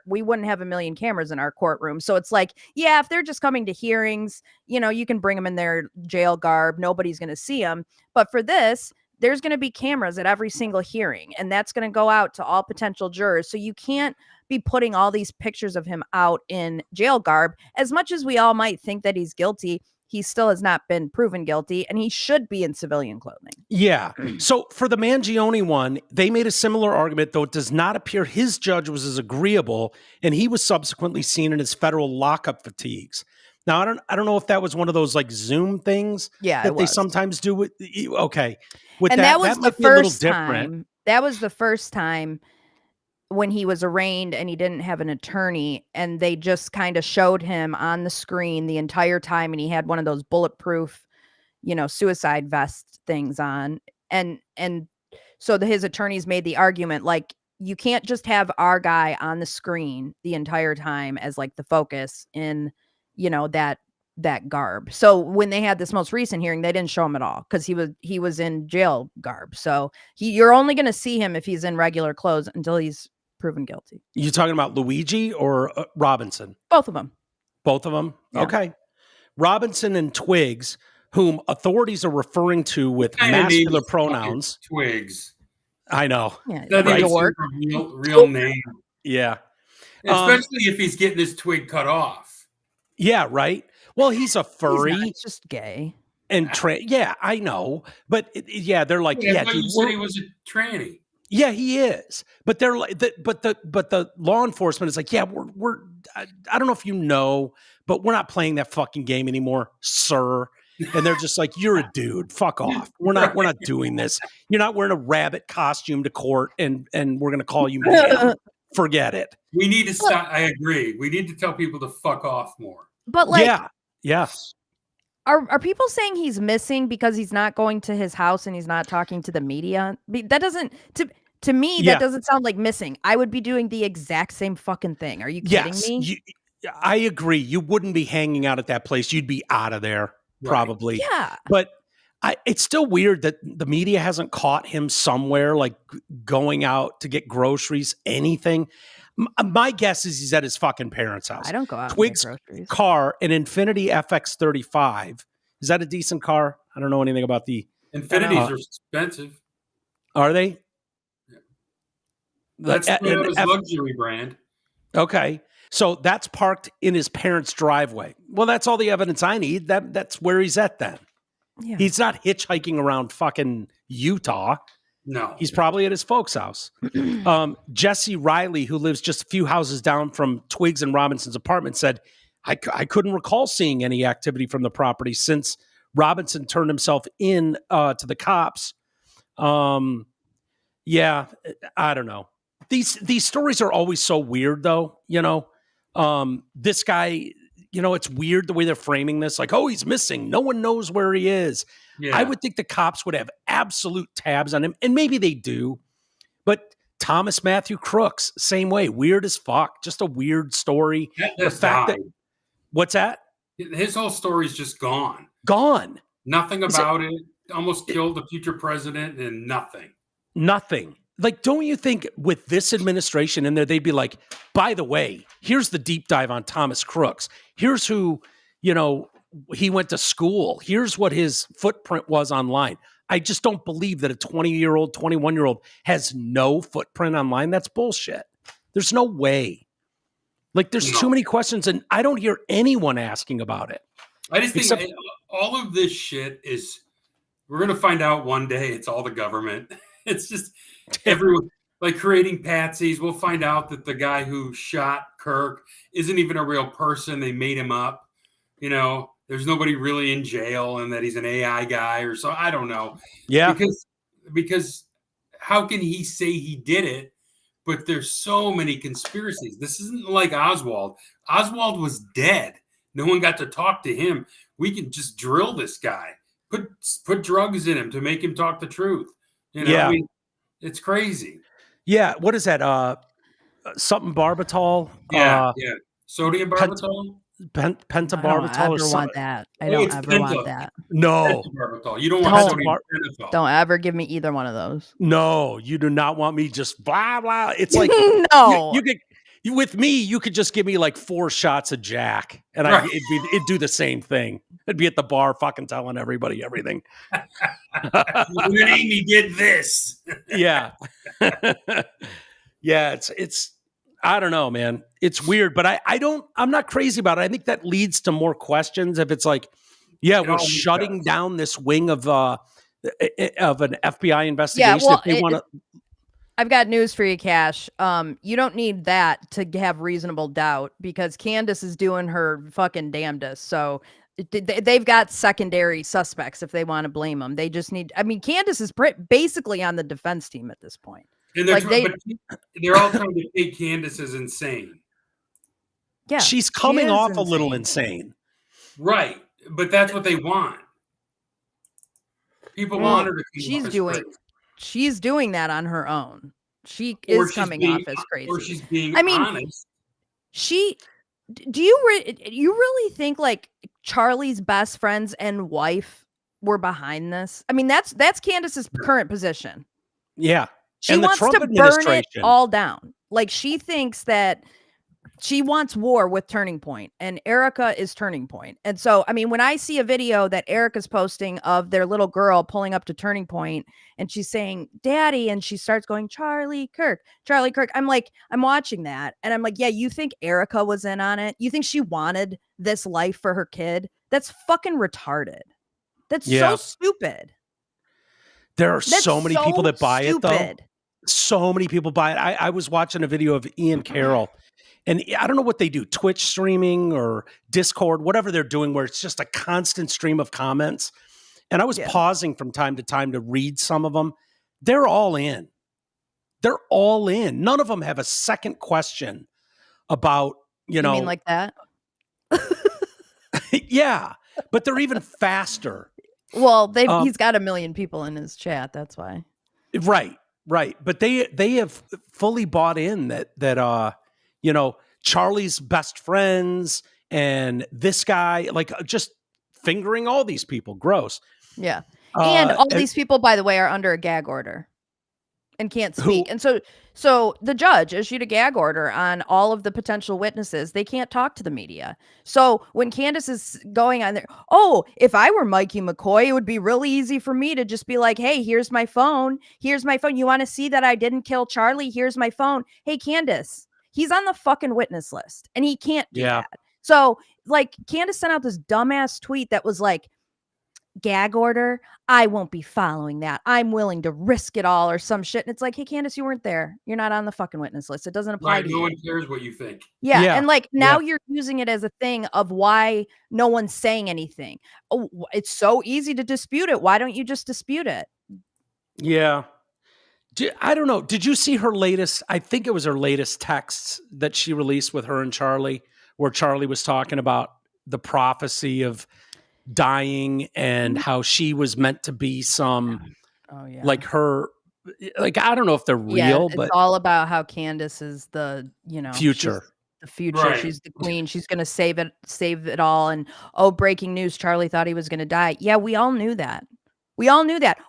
we wouldn't have 1 million cameras in our courtroom. So it's like, yeah, if they're just coming to hearings, you can bring them in their jail garb. Nobody's going to see them. But for this, there's going to be cameras at every single hearing, and that's going to go out to all potential jurors. So you can't be putting all these pictures of him out in jail garb. As much as we all might think that he's guilty, he still has not been proven guilty, and he should be in civilian clothing. Yeah. So for the Mangione one, they made a similar argument, though it does not appear his judge was as agreeable, and he was subsequently seen in his federal lockup fatigues. Now, I don't know if that was one of those like Zoom things that they sometimes do with. Okay. That was the first time. That was the first time when he was arraigned and he didn't have an attorney, and they just kind of showed him on the screen the entire time, and he had one of those bulletproof, suicide vest things on. And so his attorneys made the argument, like, you can't just have our guy on the screen the entire time as like the focus in, that garb. So when they had this most recent hearing, they didn't show him at all because he was in jail garb. So you're only going to see him if he's in regular clothes until he's proven guilty. You talking about Luigi or Robinson? Both of them. Both of them? Yeah. Okay. Robinson and Twiggs, whom authorities are referring to with masculine pronouns. Twigs. I know. Yeah, that is a real name. Yeah. Especially if he's getting his twig cut off. Yeah, right. Well, he's a furry. He's just gay. And yeah, I know. But they're like, you said he was a tranny. Yeah, he is. But they're like, but the law enforcement is like, yeah, I don't know if you know, but we're not playing that fucking game anymore, sir. And they're just like, you're a dude. Fuck off. We're not doing this. You're not wearing a rabbit costume to court, and we're gonna call you man. Forget it. We need to stop. I agree. We need to tell people to fuck off more. But like, yeah. Are people saying he's missing because he's not going to his house and he's not talking to the media? That doesn't to me that doesn't sound like missing. I would be doing the exact same fucking thing. Are you kidding me? I agree. You wouldn't be hanging out at that place. You'd be out of there probably. Yeah. But it's still weird that the media hasn't caught him somewhere, like going out to get groceries, anything. My guess is he's at his fucking parents' house. I don't go out Twig's and get groceries. Car, an Infiniti FX35. Is that a decent car? I don't know anything about the Infinitis are expensive. Are they? Yeah. That's a luxury brand. Okay. So that's parked in his parents' driveway. Well, that's all the evidence I need. That's where he's at then. Yeah. He's not hitchhiking around fucking Utah. No. He's probably at his folks' house. Jesse Riley, who lives just a few houses down from Twiggs and Robinson's apartment, said, I couldn't recall seeing any activity from the property since Robinson turned himself in to the cops. Yeah, I don't know. These stories are always so weird, though, this guy, it's weird the way they're framing this. Like, oh, he's missing. No one knows where he is. Yeah. I would think the cops would have absolute tabs on him, and maybe they do. But Thomas Matthew Crooks, same way. Weird as fuck. Just a weird story. The fact that, what's that? His whole story's just gone. Gone. Nothing about it. Almost killed the future president and nothing. Nothing. Like, don't you think with this administration in there, they'd be like, by the way, here's the deep dive on Thomas Crooks. Here's who, he went to school. Here's what his footprint was online. I just don't believe that a 20-year-old, 21-year-old has no footprint online. That's bullshit. There's no way. Like, there's too many questions, and I don't hear anyone asking about it. I just think all of this shit is, we're going to find out one day it's all the government. It's just everyone, like creating patsies. We'll find out that the guy who shot Kirk isn't even a real person. They made him up. There's nobody really in jail and that he's an AI guy or so. I don't know. Yeah. Because how can he say he did it? But there's so many conspiracies. This isn't like Oswald. Oswald was dead. No one got to talk to him. We can just drill this guy. Put drugs in him to make him talk the truth. Yeah. It's crazy. Yeah. What is that? Something barbitol? Yeah. Sodium barbitol? pentobarbital. I don't ever want that. I don't ever want that. No. You don't want sodium pentothal. Don't ever give me either one of those. No, you do not want me just blah, blah. It's like, no. You could, with me, you could just give me like 4 shots of Jack and it'd do the same thing. I'd be at the bar fucking telling everybody everything. When Amy did this. Yeah. Yeah, it's I don't know, man. It's weird, but I'm not crazy about it. I think that leads to more questions if it's like, yeah, we're shutting down this wing of an FBI investigation. Yeah, well, if they want to. I've got news for you, Cash. You don't need that to have reasonable doubt because Candace is doing her fucking damnedest. So they've got secondary suspects if they want to blame them. They just need. I mean, Candace is basically on the defense team at this point. And they're all trying to take Candace as insane. Yeah, she's coming off a little insane. Right, but that's what they want. People want her to come off as crazy. She's doing that on her own. She is coming off as crazy. Or she's being honest. Do you really think like Charlie's best friends and wife were behind this? I mean, that's Candace's current position. Yeah. She wants to burn it all down. Like she thinks that she wants war with Turning Point, and Erica is Turning Point. And so, I mean, when I see a video that Erica's posting of their little girl pulling up to Turning Point and she's saying, Daddy, and she starts going, Charlie Kirk. I'm like, I'm watching that. And I'm like, yeah, you think Erica was in on it? You think she wanted this life for her kid? That's fucking retarded. That's so stupid. There are so many people that buy it, though. So many people buy it. I was watching a video of Ian Carroll. And I don't know what they do, Twitch streaming or Discord, whatever they're doing, where it's just a constant stream of comments. And I was pausing from time to time to read some of them. They're all in. They're all in. None of them have a second question about, you know. mean like that? Yeah, but they're even faster. Well, he's got 1 million people in his chat. That's why. Right. But they have fully bought in that you know, Charlie's best friends and this guy, like just fingering all these people. Gross. Yeah. And all these people, by the way, are under a gag order and can't speak. And so the judge issued a gag order on all of the potential witnesses. They can't talk to the media. So when Candace is going on there, if I were Mikey McCoy, it would be really easy for me to just be like, hey, here's my phone. You want to see that I didn't kill Charlie? Here's my phone. Hey, Candace. He's on the fucking witness list and he can't do that. So like Candace sent out this dumbass tweet that was like, gag order, I won't be following that. I'm willing to risk it all or some shit. And it's like, hey, Candace, you weren't there. You're not on the fucking witness list. It doesn't apply to you. No one cares what you think. Yeah. And like now you're using it as a thing of why no one's saying anything. Oh, it's so easy to dispute it. Why don't you just dispute it? Yeah. I don't know. Did you see her latest? I think it was her latest texts that she released with her and Charlie, where Charlie was talking about the prophecy of dying and how she was meant to be like her, like, I don't know if they're real, but it's all about how Candace is the, future. The future. Right. She's the queen. She's going to save it all. And breaking news. Charlie thought he was going to die. Yeah, we all knew that.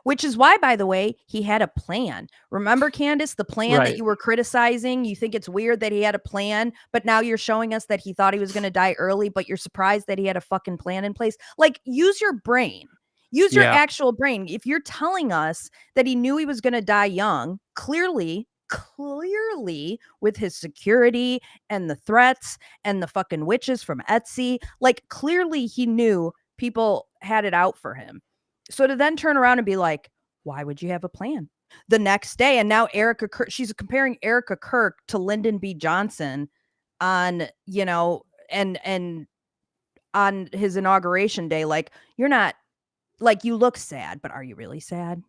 Which is why, by the way, he had a plan. Remember, Candace, the plan that you were criticizing? You think it's weird that he had a plan, but now you're showing us that he thought he was going to die early, but you're surprised that he had a fucking plan in place. Like, use your brain. Use your actual brain. If you're telling us that he knew he was going to die young, clearly with his security and the threats and the fucking witches from Etsy, like clearly he knew people had it out for him. So to then turn around and be like, why would you have a plan? The next day, and now Erica Kirk, she's comparing Erica Kirk to Lyndon B. Johnson on, and on his inauguration day. Like, you're not, like, you look sad, but are you really sad?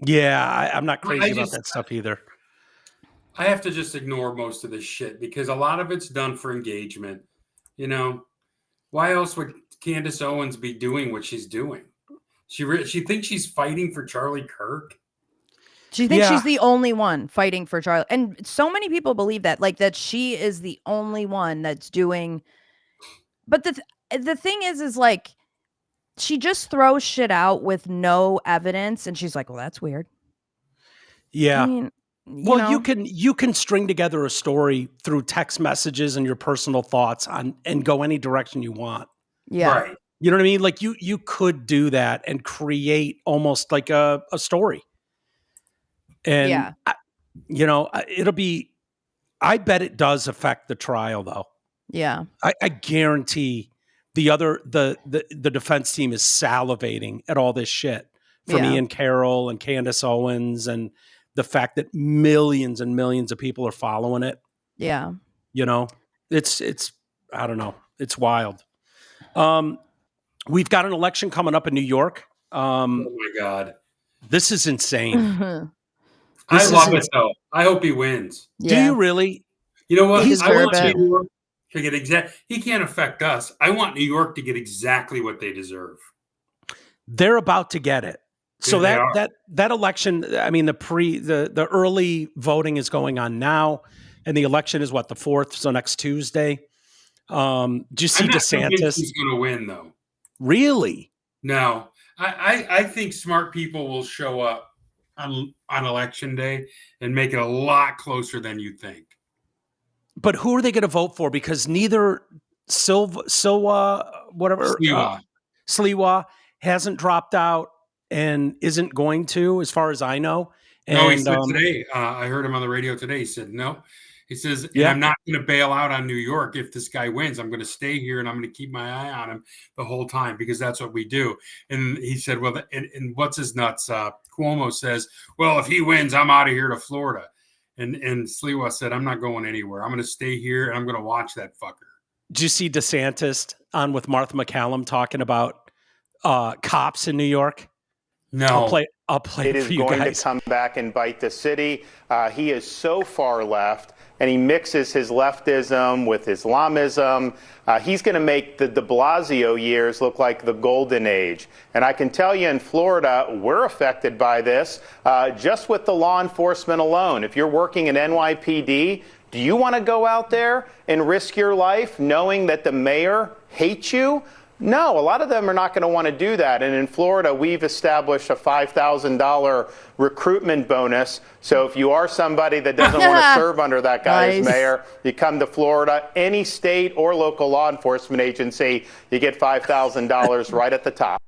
Yeah, I'm not crazy about that stuff either. I have to just ignore most of this shit because a lot of it's done for engagement. Why else would Candace Owens be doing what she's doing? She thinks she's fighting for Charlie Kirk. She thinks she's the only one fighting for Charlie. And so many people believe that, like, that she is the only one that's doing But the thing is like, she just throws shit out with no evidence, and she's like, well, that's weird. Yeah. I mean, well, you can string together a story through text messages and your personal thoughts and go any direction you want. Yeah. Right. You know what I mean? Like you could do that and create almost like a story. And yeah. It'll be, I bet it does affect the trial though. Yeah. I guarantee the defense team is salivating at all this shit from Ian Carroll and Candace Owens and the fact that millions and millions of people are following it. Yeah. It's I don't know. It's wild. We've got an election coming up in New York. Oh my God. This is insane. I love it though. I hope he wins. Yeah. Do you really? You know what? I want New York to get he can't affect us. I want New York to get exactly what they deserve. They're about to get it. So that election, I mean, the early voting is going on now, and the election is the 4th, so next Tuesday. Do you see DeSantis? He's going to win, though. Really? No, I think smart people will show up on election day and make it a lot closer than you think. But who are they going to vote for? Because neither Sliwa hasn't dropped out and isn't going to, as far as I know. And, no, he said today. I heard him on the radio today. He said no. He says, I'm not going to bail out on New York if this guy wins. I'm going to stay here and I'm going to keep my eye on him the whole time because that's what we do. And he said, well, and what's his nuts? Cuomo says, well, if he wins, I'm out of here to Florida. And Sliwa said, I'm not going anywhere. I'm going to stay here and I'm going to watch that fucker. Did you see DeSantis on with Martha McCallum talking about cops in New York? No. I'll play it it for you guys. It is going to come back and bite the city. He is so far left, and he mixes his leftism with Islamism. He's going to make the de Blasio years look like the golden age. And I can tell you in Florida, we're affected by this just with the law enforcement alone. If you're working in NYPD, do you want to go out there and risk your life knowing that the mayor hates you? No, a lot of them are not going to want to do that. And in Florida, we've established a $5,000 recruitment bonus. So if you are somebody that doesn't want to serve under that guy as mayor, you come to Florida, any state or local law enforcement agency, you get $5,000 right at the top.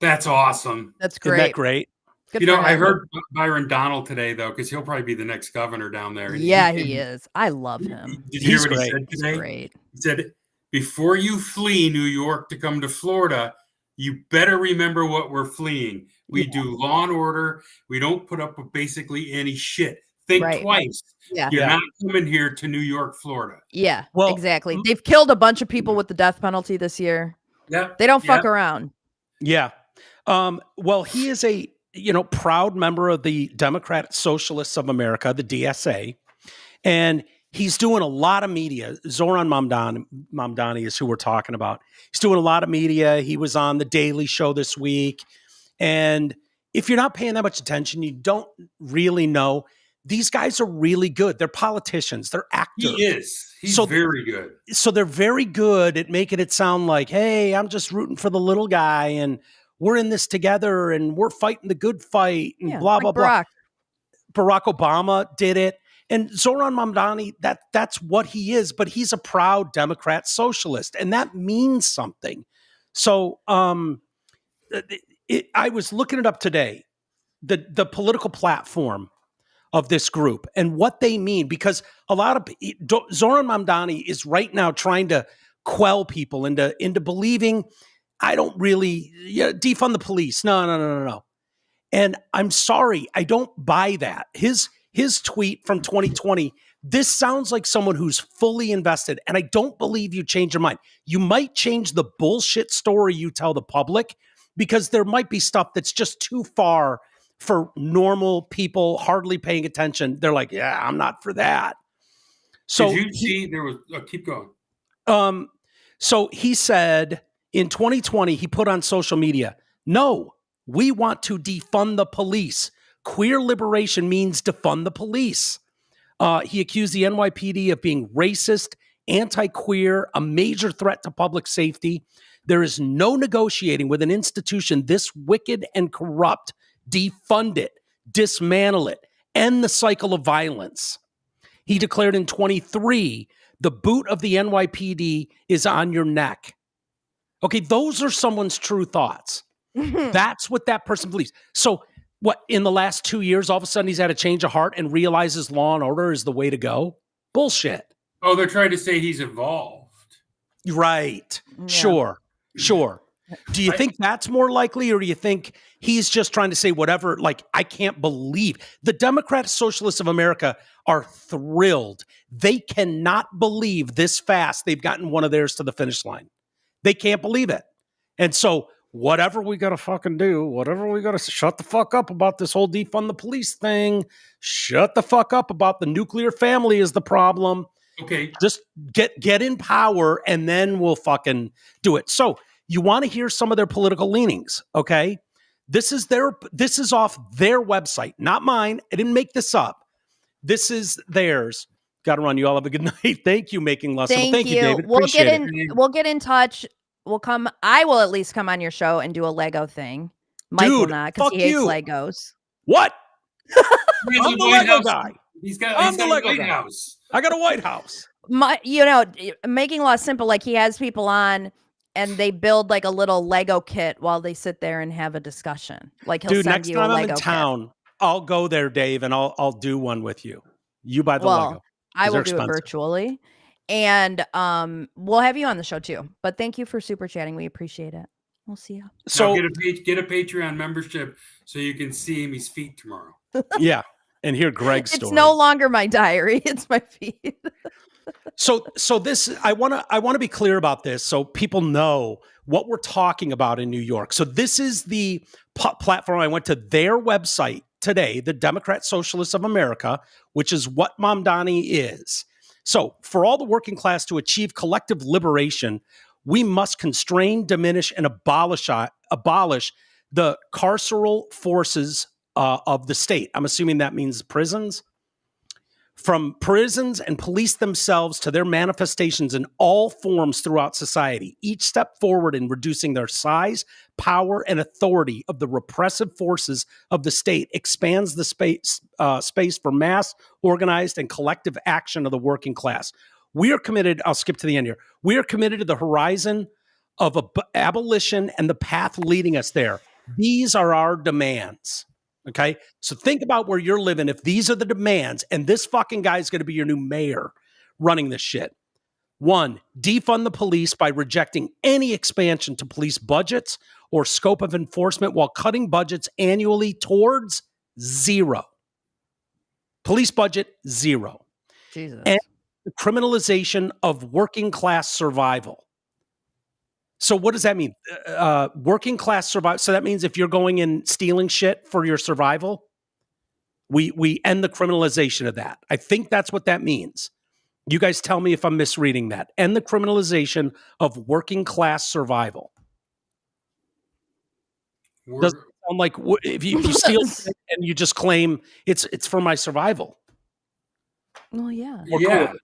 That's awesome. That's great. Isn't that great? Good I heard Byron Donald today, though, because he'll probably be the next governor down there. Yeah, he is. I love him. Did you hear what he said today? He's great. He said, before you flee New York to come to Florida, you better remember what we're fleeing. We do law and order. We don't put up with basically any shit. Think twice. You're not coming here to New York, Florida. Yeah, well, exactly. They've killed a bunch of people with the death penalty this year. Yeah. They don't fuck around. Yeah. Well, he is a proud member of the Democratic Socialists of America, the DSA, and he's doing a lot of media. Zoran Mamdani is who we're talking about. He's doing a lot of media. He was on The Daily Show this week. And if you're not paying that much attention, you don't really know. These guys are really good. They're politicians. They're actors. He is. He's very good. So they're very good at making it sound like, hey, I'm just rooting for the little guy and we're in this together and we're fighting the good fight and blah, blah, blah. Barack Obama did it. And Zoran Mamdani, that's what he is, but he's a proud Democrat socialist, and that means something. So I was looking it up today, the political platform of this group and what they mean, because a lot of Zoran Mamdani is right now trying to quell people into believing, I don't really defund the police. No. And I'm sorry, I don't buy that. His tweet from 2020, this sounds like someone who's fully invested, and I don't believe you change your mind. You might change the bullshit story you tell the public because there might be stuff that's just too far for normal people hardly paying attention. They're like, yeah, I'm not for that. So did you see there was keep going. So he said in 2020, he put on social media, no, we want to defund the police. Queer liberation means defund the police. He accused the NYPD of being racist anti-queer, a major threat to public safety. There is no negotiating with an institution this wicked and corrupt. Defund it, dismantle it, end the cycle of violence. He declared in 23, the boot of the NYPD is on your neck. Okay, those are someone's true thoughts. That's what that person believes. So what, in the last 2 years, all of a sudden he's had a change of heart and realizes law and order is the way to go? Bullshit. Oh, they're trying to say he's evolved. Right. Yeah. Sure. Do you think that's more likely, or do you think he's just trying to say whatever? Like, I can't believe the Democratic Socialists of America are thrilled. They cannot believe this fast they've gotten one of theirs to the finish line. They can't believe it. And so whatever we got to fucking do, whatever we got to shut the fuck up about this whole defund the police thing, shut the fuck up about the nuclear family is the problem. Okay. Just get in power and then we'll fucking do it. So you want to hear some of their political leanings, okay? This is off their website, not mine. I didn't make this up. This is theirs. Got to run. You all have a good night. Thank you, Making Less. Thank you, David. We'll Appreciate get in touch. I will at least come on your show and do a Lego thing. Mike will not, because he hates Legos. What? I'm the Lego guy. He's got a White House. I got a White House. Making Law simple. Like, he has people on and they build like a little Lego kit while they sit there and have a discussion. Like, he'll send next you time a I'm Lego in town, kit. I'll go there, Dave, and I'll do one with you. You buy the Lego. I will do it virtually. And we'll have you on the show too. But thank you for super chatting. We appreciate it. We'll see you. So get a Patreon membership so you can see Amy's feet tomorrow. Yeah. And hear Greg's story. It's no longer my diary. It's my feed. So this, I want to be clear about this so people know what we're talking about in New York. So this is the platform. I went to their website today, the Democrat Socialists of America, which is what Mamdani is. So for all the working class to achieve collective liberation, we must constrain, diminish, and abolish the carceral forces of the state. I'm assuming that means prisons. From prisons and police themselves to their manifestations in all forms throughout society, each step forward in reducing their size, power, and authority of the repressive forces of the state expands the space for mass, organized, and collective action of the working class. We are committed, I'll skip to the end here, we are committed to the horizon of abolition and the path leading us there. These are our demands. Okay, so think about where you're living. If these are the demands, and this fucking guy is going to be your new mayor running this shit. 1, defund the police by rejecting any expansion to police budgets or scope of enforcement while cutting budgets annually towards 0. Police budget, 0. Jesus. And the criminalization of working class survival. So what does that mean? Working class survival. So that means if you're going and stealing shit for your survival, we end the criminalization of that. I think that's what that means. You guys tell me if I'm misreading that. End the criminalization of working class survival. Doesn't it sound like if you steal and you just claim it's for my survival? Well, yeah. Yeah.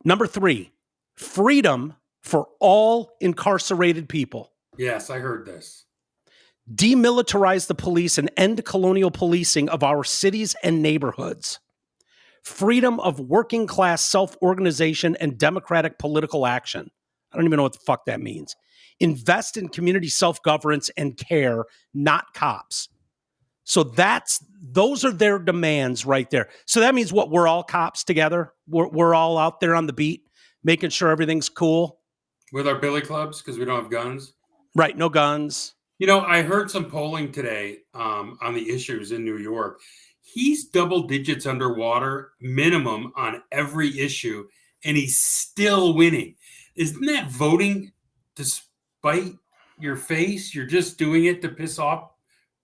Number 3, freedom for all incarcerated people. Yes, I heard this. Demilitarize the police and end colonial policing of our cities and neighborhoods. Freedom of working class self-organization and democratic political action. I don't even know what the fuck that means. Invest in community self-governance and care, not cops. So those are their demands right there. So that means what? We're all cops together. We're all out there on the beat, making sure everything's cool. With our billy clubs, because we don't have guns. Right, no guns. I heard some polling today on the issues in New York. He's double digits underwater, minimum on every issue, and he's still winning. Isn't that voting to spite your face? You're just doing it to piss off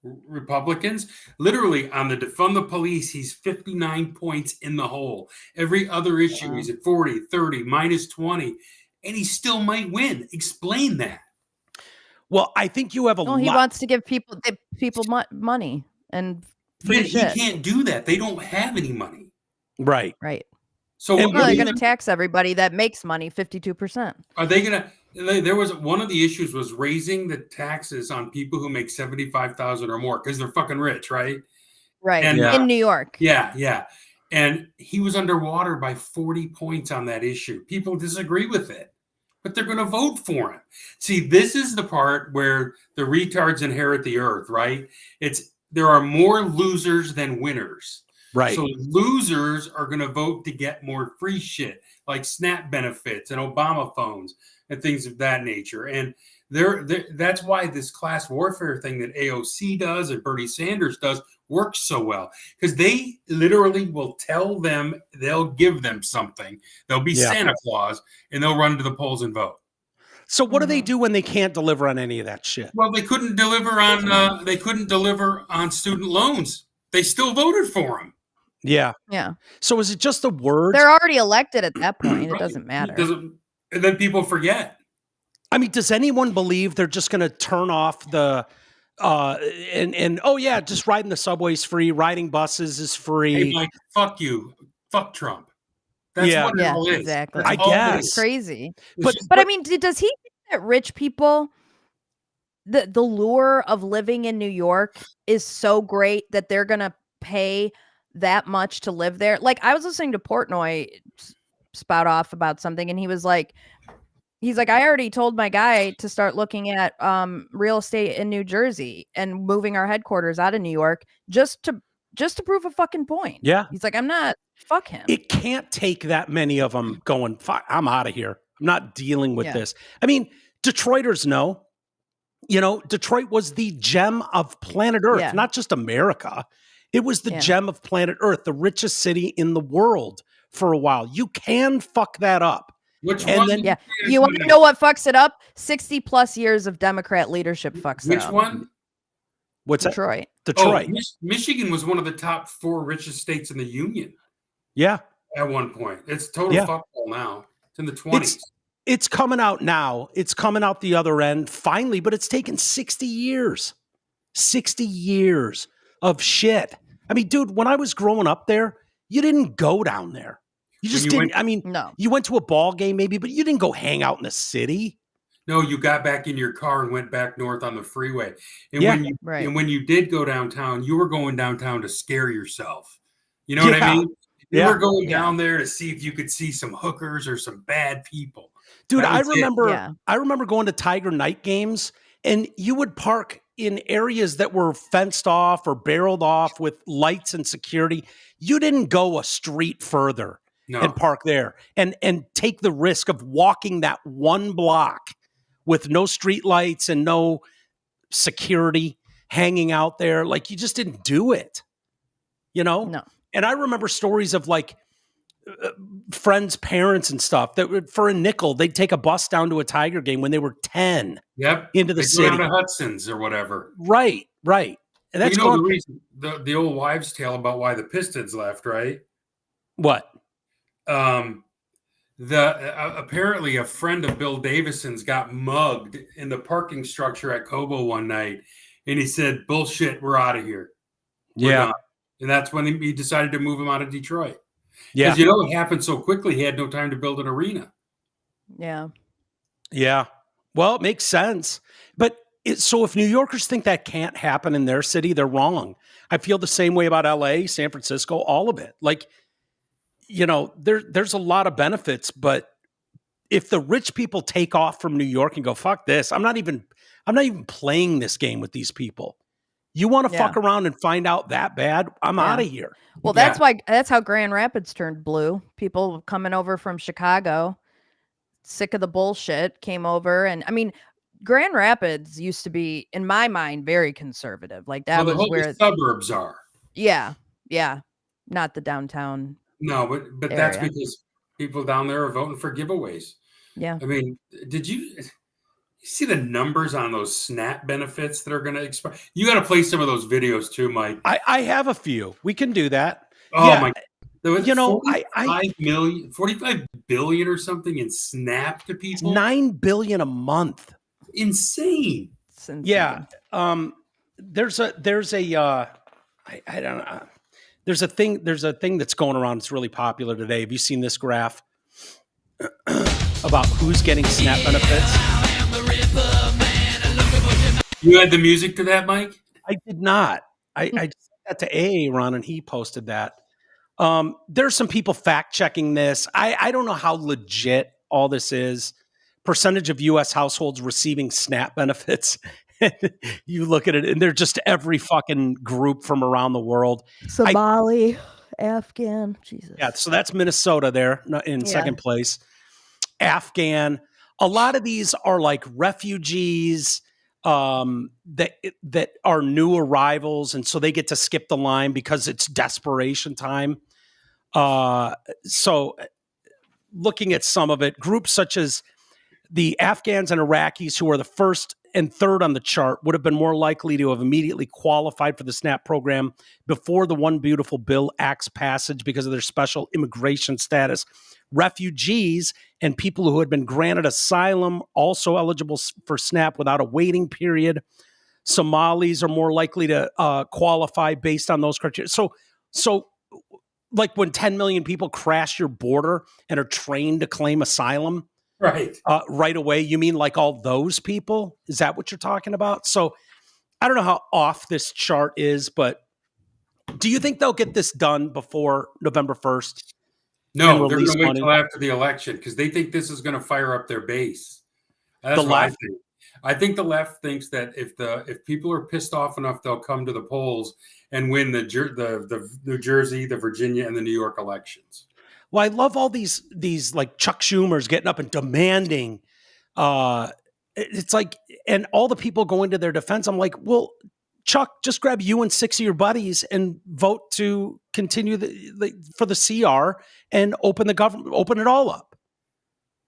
Republicans. Literally, on the defund the police, he's 59 points in the hole. Every other issue, he's at 40, 30, minus 20. And he still might win. Explain that. Well, I think you have a lot. He wants to give people money and free shit. He can't do that. They don't have any money. Right. Right. So they're going to tax everybody that makes money 52%. Are they going to? There was one of the issues was raising the taxes on people who make 75,000 or more because they're fucking rich, right? Right. And, in New York. Yeah. And he was underwater by 40 points on that issue. People disagree with it, but they're going to vote for him. See, this is the part where the retards inherit the earth, right? There are more losers than winners. Right. So losers are going to vote to get more free shit like SNAP benefits and Obama phones and things of that nature. And that's why this class warfare thing that AOC does and Bernie Sanders does works so well, because they literally will tell them, they'll give them something. They'll be Santa Claus and they'll run to the polls and vote. So what do they do when they can't deliver on any of that shit? Well, they couldn't deliver on student loans. They still voted for him. Yeah. Yeah. So is it just the words? They're already elected at that point. It doesn't matter. And then people forget. I mean, does anyone believe they're just going to turn off the just riding the subway's free, riding buses is free? Hey, Mike, fuck you. Fuck Trump. That's what it all is. Exactly. I guess. It's crazy. But I mean, does he think that rich people, the lure of living in New York is so great that they're going to pay that much to live there? Like, I was listening to Portnoy spout off about something, and he's like, I already told my guy to start looking at real estate in New Jersey and moving our headquarters out of New York just to prove a fucking point. Yeah. He's like, I'm not, fuck him. It can't take that many of them going, I'm out of here. I'm not dealing with this. I mean, Detroiters know, Detroit was the gem of planet Earth, not just America. It was the gem of planet Earth, the richest city in the world for a while. You can fuck that up. Which one? Then, you want to know what fucks it up? 60 plus years of Democrat leadership fucks it up. Which one? What's Detroit. That? Detroit. Oh, Michigan was one of the top 4 richest states in the union. Yeah. At one point. It's total fuckball now. It's in the 20s. It's coming out now. It's coming out the other end finally, but it's taken 60 years. 60 years of shit. I mean, dude, when I was growing up there, you didn't go down there. You just didn't. No. You went to a ball game maybe, but you didn't go hang out in the city. No, you got back in your car and went back north on the freeway. And when you did go downtown, you were going downtown to scare yourself. You know what I mean? You were going down there to see if you could see some hookers or some bad people. Dude, I remember going to Tiger night games, and you would park in areas that were fenced off or barreled off with lights and security. You didn't go a street further and park there and take the risk of walking that one block with no street lights and no security hanging out there. Like, you just didn't do it, No. And I remember stories of like friends' parents and stuff that would, for a nickel, they'd take a bus down to a Tiger game when they were 10 into the city. Go down to Hudson's or whatever. Right. And that's the reason, the old wives' tale about why the Pistons left, right? What? Apparently a friend of Bill Davison's got mugged in the parking structure at Cobo one night, and he said, "Bullshit, we're out of here." We're done. And that's when he decided to move him out of Detroit. Because it happened so quickly, he had no time to build an arena. Yeah. Well, it makes sense. But so if New Yorkers think that can't happen in their city, they're wrong. I feel the same way about LA, San Francisco, all of it. Like, there's a lot of benefits, but if the rich people take off from New York and go, fuck this, I'm not even playing this game with these people. You want to fuck around and find out that bad? I'm out of here. Well, that's how Grand Rapids turned blue. People coming over from Chicago, sick of the bullshit, came over. And I mean, Grand Rapids used to be, in my mind, very conservative. Like that was where the suburbs are. Yeah. Not the downtown. No, but that's because people down there are voting for giveaways. Yeah. I mean, did you see the numbers on those SNAP benefits that are going to expire? You got to play some of those videos too, Mike. I have a few. We can do that. Oh my! There was 45 billion or something in SNAP to people. $9 billion a month. Insane. Yeah. There's a I don't know. There's a thing that's going around. It's really popular today. Have you seen this graph about who's getting SNAP benefits? You had the music to that, Mike? I did not. I sent that to Aaron, and he posted that. There's some people fact checking this. I don't know how legit all this is. Percentage of U.S. households receiving SNAP benefits. You look at it, and they're just every fucking group from around the world. Somali, Afghan, Jesus. Yeah, so that's Minnesota there in second place. Afghan. A lot of these are like refugees that are new arrivals, and so they get to skip the line because it's desperation time. So looking at some of it, groups such as the Afghans and Iraqis, who are the first and third on the chart, would have been more likely to have immediately qualified for the SNAP program before the One Beautiful Bill Act's passage because of their special immigration status. Refugees and people who had been granted asylum also eligible for SNAP without a waiting period. Somalis are more likely to qualify based on those criteria. So like when 10 million people crash your border and are trained to claim asylum right away, you mean like all those people? Is that what you're talking about? So I don't know how off this chart is, but do you think they'll get this done before November 1st? No, they're going to wait till after the election because they think this is going to fire up their base. That's what I think. I think the left thinks that if people are pissed off enough, they'll come to the polls and win the New Jersey, the Virginia, and the New York elections. Well, I love all these like Chuck Schumer's getting up and demanding. It's like, and all the people going to their defense. I'm like, well, Chuck, just grab you and 6 of your buddies and vote to continue for the CR and open the government, open it all up.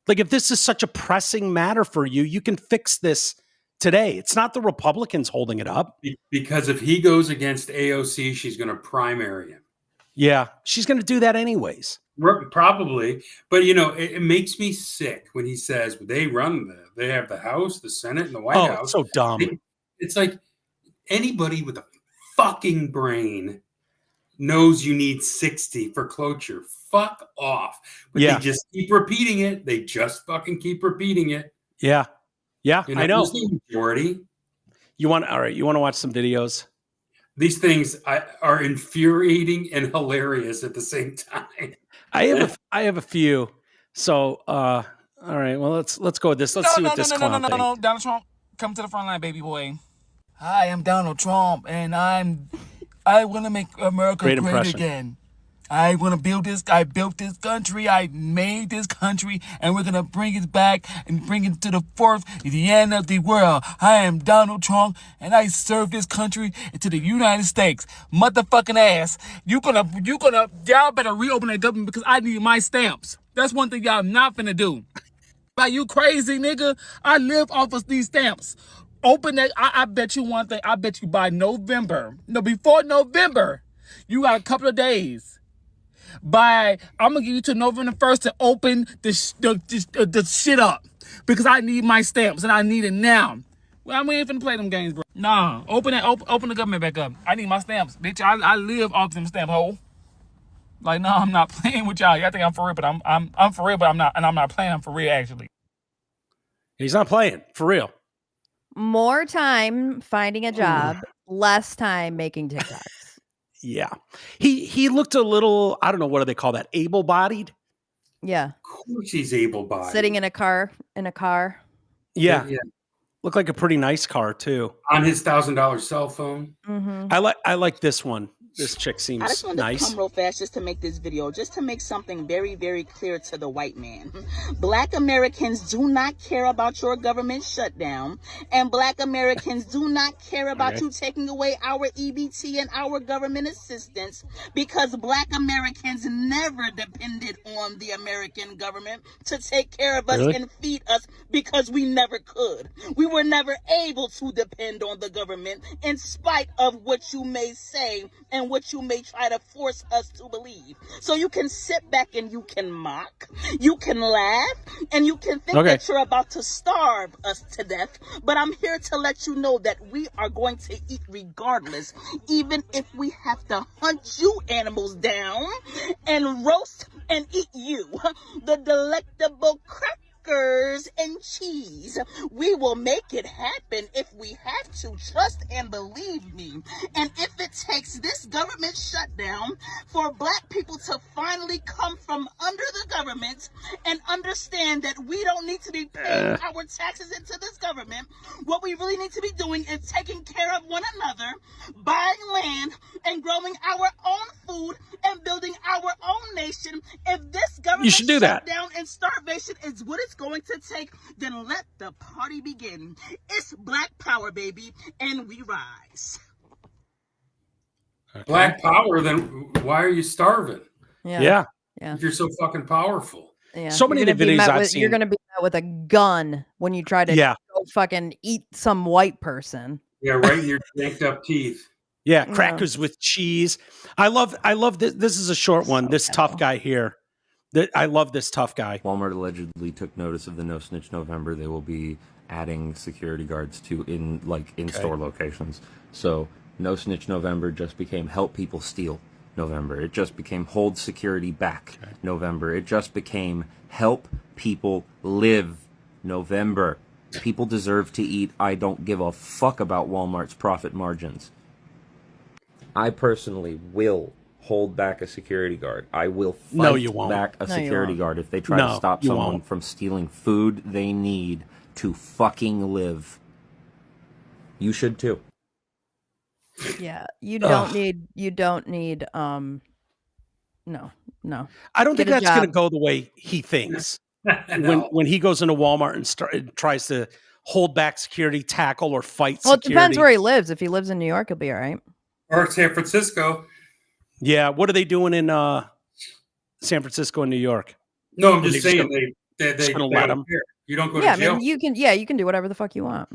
Like, if this is such a pressing matter for you, you can fix this today. It's not the Republicans holding it up. Because if he goes against AOC, she's going to primary him. Yeah, she's going to do that anyways. Probably. But, it makes me sick when he says they have the House, the Senate, and the White House. It's so dumb. It's like anybody with a fucking brain knows you need 60 for cloture. Fuck off. But they just keep repeating it. They just fucking keep repeating it. Yeah. Yeah, I know. There's no majority. You want to watch some videos? These things are infuriating and hilarious at the same time. I have a few. So, all right. Well, let's go with this. Let's see what this clown thinks. No. Donald Trump, come to the front line, baby boy. Hi, I'm Donald Trump, and I want to make America great again. I want to build this. I built this country. I made this country, and we're going to bring it back and bring it to the end of the world. I am Donald Trump, and I serve this country to the United States. Motherfucking ass. Y'all better reopen that government because I need my stamps. That's one thing y'all not finna do. Are you crazy, nigga? I live off of these stamps. Open that. I bet you one thing. I bet you by November. No, before November, you got a couple of days. I'm gonna give you to November 1st to open the shit up because I need my stamps and I need it now. Well, we ain't finna play them games, bro. Nah, open the government back up. I need my stamps, bitch. I live off them stamp hole. Like, no, I'm not playing with y'all. Y'all think I'm for real, but I'm for real, but I'm not, and I'm not playing. I'm for real, actually. He's not playing for real. More time finding a job, less time making TikToks. Yeah. He looked a little, I don't know, what do they call that? Able-bodied? Yeah. Of course he's able-bodied. Sitting in a car. Yeah. Looked like a pretty nice car too. On his $1,000 cell phone. Mm-hmm. I like this one. This chick seems nice. I just wanted to come real fast just to make this video, just to make something very, very clear to the white man. Black Americans do not care about your government shutdown, and Black Americans do not care about you taking away our EBT and our government assistance, because Black Americans never depended on the American government to take care of us and feed us because we never could. We were never able to depend on the government in spite of what you may say and than what you may try to force us to believe. So you can sit back and you can mock, you can laugh, and you can think that you're about to starve us to death. But I'm here to let you know that we are going to eat regardless, even if we have to hunt you animals down and roast and eat you. The delectable crackers and cheese. We will make it happen if we have to. Trust and believe me. And if it takes this government shutdown for black people to finally come from under the government and understand that we don't need to be paying our taxes into this government, what we really need to be doing is taking care of one another, buying land and growing our own food and building our own nation. If this government shutdown and starvation is what it's going to take, then let the party begin. It's Black Power, baby, and we rise. Okay. Black Power, then why are you starving? Yeah. If you're so fucking powerful. Yeah. So many of the videos I've seen. You're going to be met with a gun when you try to go fucking eat some white person. Yeah, right in your janked up teeth. Yeah, crackers with cheese. I love this. This is a short one. This tough guy here. I love this tough guy. Walmart allegedly took notice of the No Snitch November. They will be adding security guards to in-store locations. So No Snitch November just became Help People Steal November. It just became Hold Security Back November. It just became Help People Live November. People deserve to eat. I don't give a fuck about Walmart's profit margins. I personally will hold back a security guard. I will fight back a security guard if they try to stop someone from stealing food they need to fucking live. You should too. Yeah, you don't need no. I don't think that's going to go the way he thinks. When he goes into Walmart and tries to hold back security, tackle or fight security. Well, it depends where he lives. If he lives in New York, he'll be all right. Or San Francisco. Yeah, what are they doing in San Francisco and New York? No, I'm just saying they don't let him. You don't go to jail. I mean, you can do whatever the fuck you want.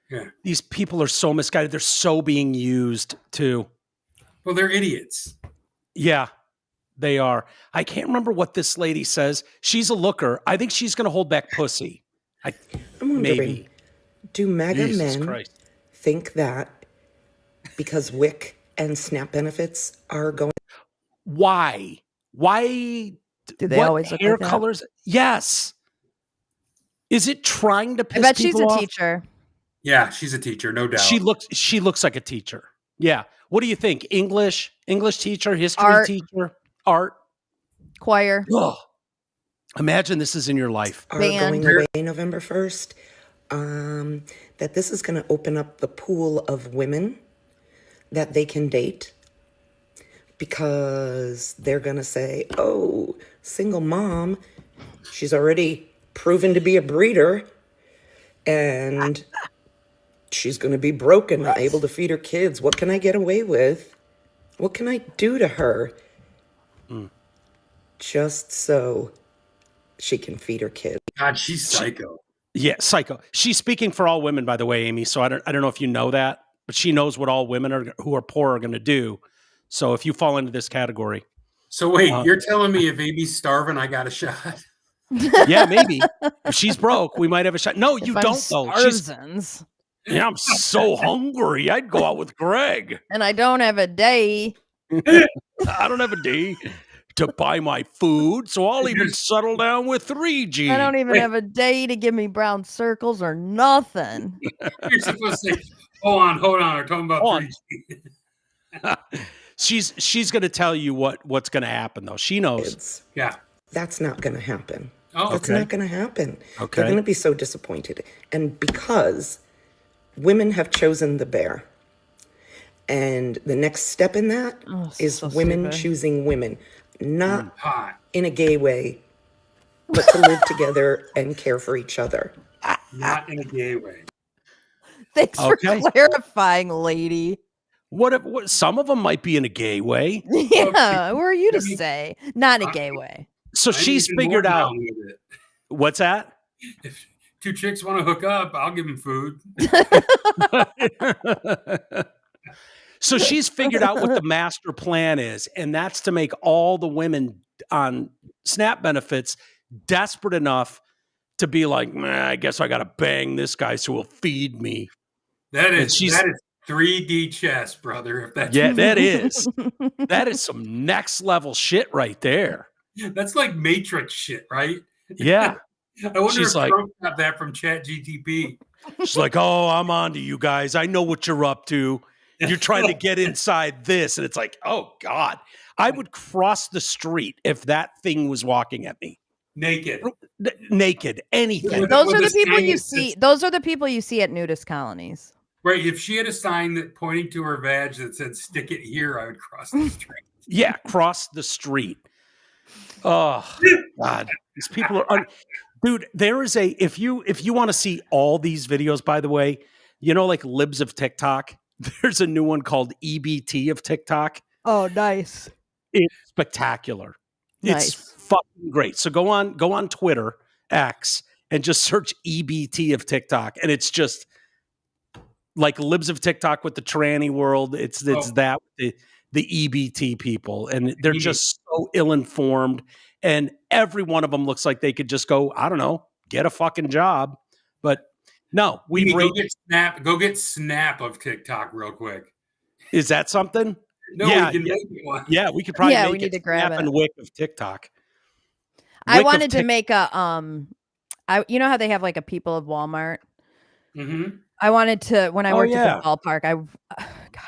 Yeah. These people are so misguided. They're so being used too. Well, they're idiots. Yeah, they are. I can't remember what this lady says. She's a looker. I think she's going to hold back pussy. I'm wondering, maybe. Do MAGA men think that because WIC and SNAP benefits are going? Why? Do they always look hair like that? Colors? Yes. Is it trying to piss I bet people she's a off? teacher. Yeah, she's a teacher, no doubt. She looks like a teacher. Yeah. What do you think? English teacher, history teacher, art, choir. Ugh. Imagine this is in your life. Are going away November 1st. That this is going to open up the pool of women that they can date, because they're going to say, oh, single mom, she's already proven to be a breeder, and she's going to be broken, not able to feed her kids. What can I get away with? What can I do to her? Just so she can feed her kids. God, she's psycho. Yeah, psycho. She's speaking for all women, by the way, Amy. So I don't know if you know that, but she knows what all women who are poor are going to do. So if you fall into this category. So wait, you're telling me if Amy's starving, I got a shot? Yeah, maybe. If she's broke, we might have a shot. No, you don't, though. Yeah, I'm so hungry. I'd go out with Greg. And I don't have a day. I don't have a day to buy my food, so I'll even settle down with 3G. I don't even have a day to give me brown circles or nothing. You're supposed to say, hold on, we're talking about 3G. She's going to tell you what's going to happen, though. She knows. Yeah. That's not going to happen. Oh, That's not going to happen. Okay. They're going to be so disappointed. And because women have chosen the bear, and the next step in that is women choosing women, not in a gay way, but to live together and care for each other. Not in a gay way. Thanks for clarifying, lady. What some of them might be in a gay way. Yeah, who are you to say? Not in a gay way. So she's figured out. What's that? If two chicks want to hook up, I'll give them food. So she's figured out what the master plan is, and that's to make all the women on SNAP benefits desperate enough to be like, I guess I got to bang this guy so he'll feed me. That is 3D chess, brother. If that's that is. That is some next level shit right there. That's like Matrix shit, right? Yeah. I wonder if Trump got that from ChatGPT. She's like, oh, I'm on to you guys. I know what you're up to. You're trying to get inside this. And it's like, oh, God. I would cross the street if that thing was walking at me. Naked, anything. Those are the people you see. Those are the people you see at nudist colonies. Right. If she had a sign that pointing to her vag that said "stick it here," I would cross the street. Yeah, cross the street. Oh God, these people are. Dude, there is if you want to see all these videos, by the way, like Libs of TikTok. There's a new one called EBT of TikTok. Oh, nice! It's spectacular. Nice. It's fucking great. So go on Twitter X and just search EBT of TikTok, and it's just like Libs of TikTok with the tranny world. It's that the EBT people, and they're just so ill-informed, and every one of them looks like they could just go, I don't know, get a fucking job. But no, go get Snap of TikTok real quick. Is that something? No, we can make one. Yeah, we could probably make we need to grab Snap and Wick of TikTok. I wanted to make a you know how they have like a people of Walmart? Mm-hmm. I wanted to, when I worked at the ballpark,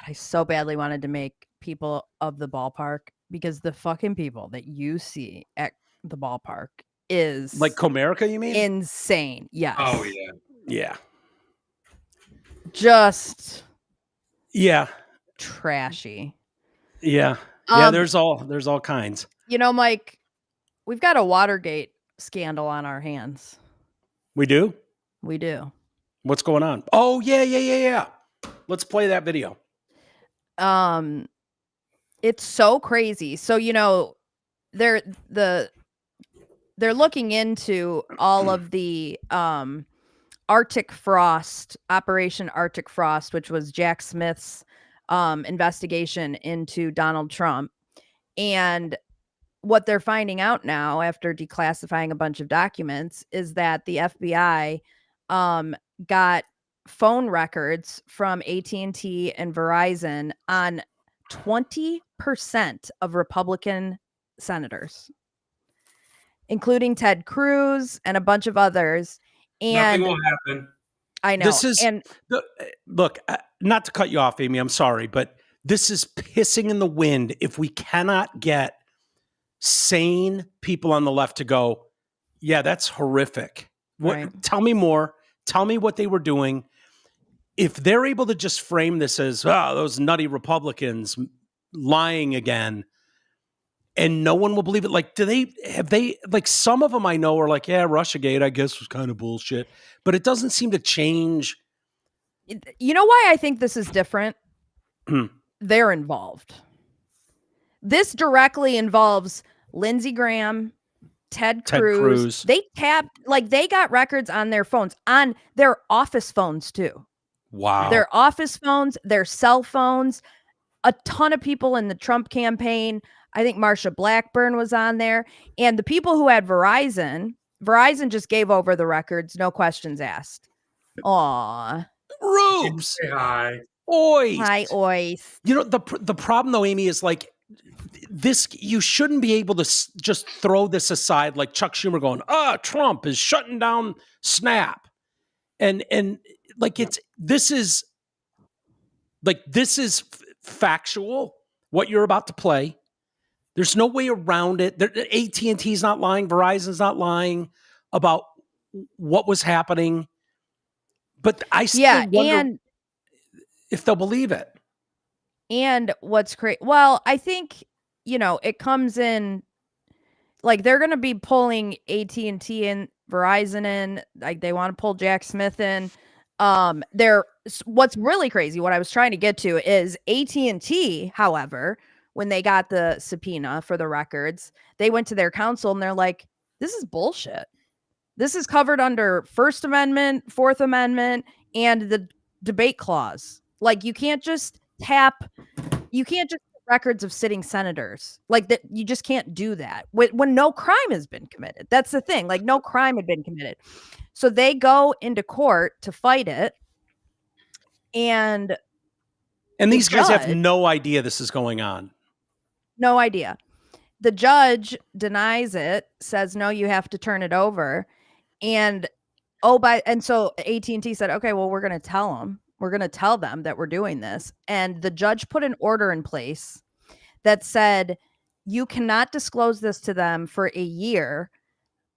I so badly wanted to make people of the ballpark, because the fucking people that you see at the ballpark is like Comerica, you mean? Insane. Yes. Oh yeah. Yeah. Just trashy. Yeah. Yeah, there's all kinds. Mike, we've got a Watergate scandal on our hands. We do? We do. What's going on? Oh, yeah. Let's play that video. It's so crazy. So, they're looking into all of the Arctic Frost, Operation Arctic Frost, which was Jack Smith's investigation into Donald Trump. And what they're finding out now, after declassifying a bunch of documents, is that the FBI got phone records from AT&T and Verizon on 20% of Republican senators, including Ted Cruz and a bunch of others. And nothing will happen. I know. Look, not to cut you off, Amy, I'm sorry, but this is pissing in the wind if we cannot get sane people on the left to go, yeah, that's horrific. Right. Tell me more. Tell me what they were doing. If they're able to just frame this as, those nutty Republicans lying again, and no one will believe it. Like, some of them I know are like, yeah, Russiagate, I guess, was kind of bullshit, but it doesn't seem to change. You know why I think this is different? They're involved. This directly involves Lindsey Graham, Ted Cruz. They got records on their phones, on their office phones too. Wow. Their office phones, their cell phones. A ton of people in the Trump campaign. I think Marsha Blackburn was on there. And the people who had Verizon just gave over the records, no questions asked. Aw. Rubes. Say hi. Oist. Hi, Oist. The problem though, Amy, is like this, you shouldn't be able to just throw this aside like Chuck Schumer going, Trump is shutting down Snap. And like this is factual, what you're about to play. There's no way around it. AT&T's not lying. Verizon's not lying about what was happening. But I still wonder if they'll believe it. And what's crazy? Well, I think, it comes in, like, they're going to be pulling AT&T and Verizon in. Like, they want to pull Jack Smith in. What's really crazy, what I was trying to get to, is AT&T, however, when they got the subpoena for the records, they went to their counsel and they're like, this is bullshit. This is covered under First Amendment, Fourth Amendment, and the debate clause. Like, you can't just you can't just records of sitting senators like that. You just can't do that when no crime has been committed. That's the thing. Like no crime had been committed. So they go into court to fight it. And these guys have no idea this is going on. No idea. The judge denies it, says, no, you have to turn it over. And so AT&T said, okay, well, we're going to tell them. We're going to tell them that we're doing this. And the judge put an order in place that said, you cannot disclose this to them for a year.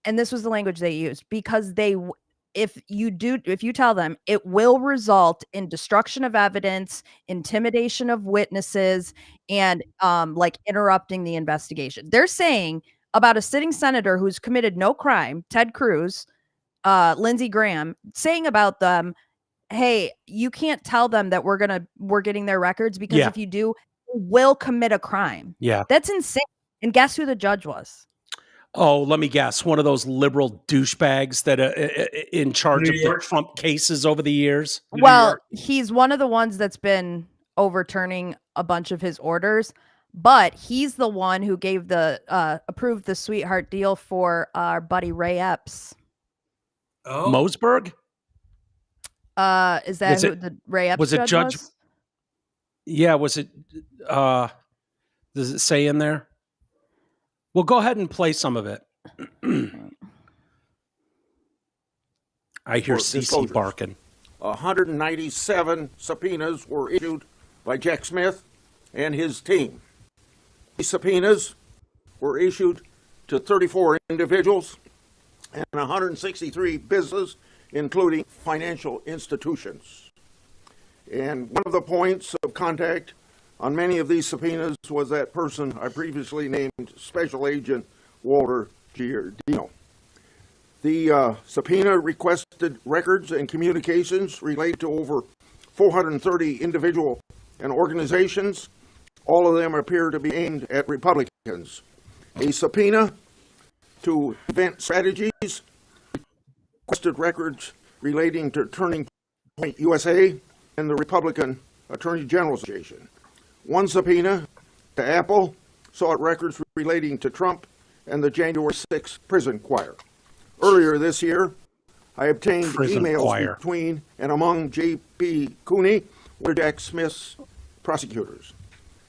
And this was the language they used, because if you tell them, it will result in destruction of evidence, intimidation of witnesses, and like interrupting the investigation. They're saying about a sitting senator who's committed no crime, Ted Cruz, Lindsey Graham, saying about them, hey, you can't tell them that we're getting their records, because if you do, they will commit a crime. Yeah. That's insane. And guess who the judge was? Oh, let me guess. One of those liberal douchebags that in charge of the Trump cases over the years. Well, he's one of the ones that's been overturning a bunch of his orders, but he's the one who gave approved the sweetheart deal for our buddy Ray Epps. Oh, Mosberg? Is that who the Ray Epps was? It Judge? Was? Yeah, was it? Does it say in there? Well, go ahead and play some of it. I hear CC barking. 197 subpoenas were issued by Jack Smith and his team. These subpoenas were issued to 34 individuals and 163 businesses, including financial institutions. And one of the points of contact on many of these subpoenas was that person I previously named, Special Agent Walter Giardino. The subpoena requested records and communications related to over 430 individual and organizations. All of them appear to be aimed at Republicans. A subpoena to event strategies requested records relating to Turning Point USA and the Republican Attorney General Association. One subpoena to Apple sought records relating to Trump and the January 6th prison choir. Earlier this year, I obtained emails between and among J.P. Cooney and Jack Smith's prosecutors.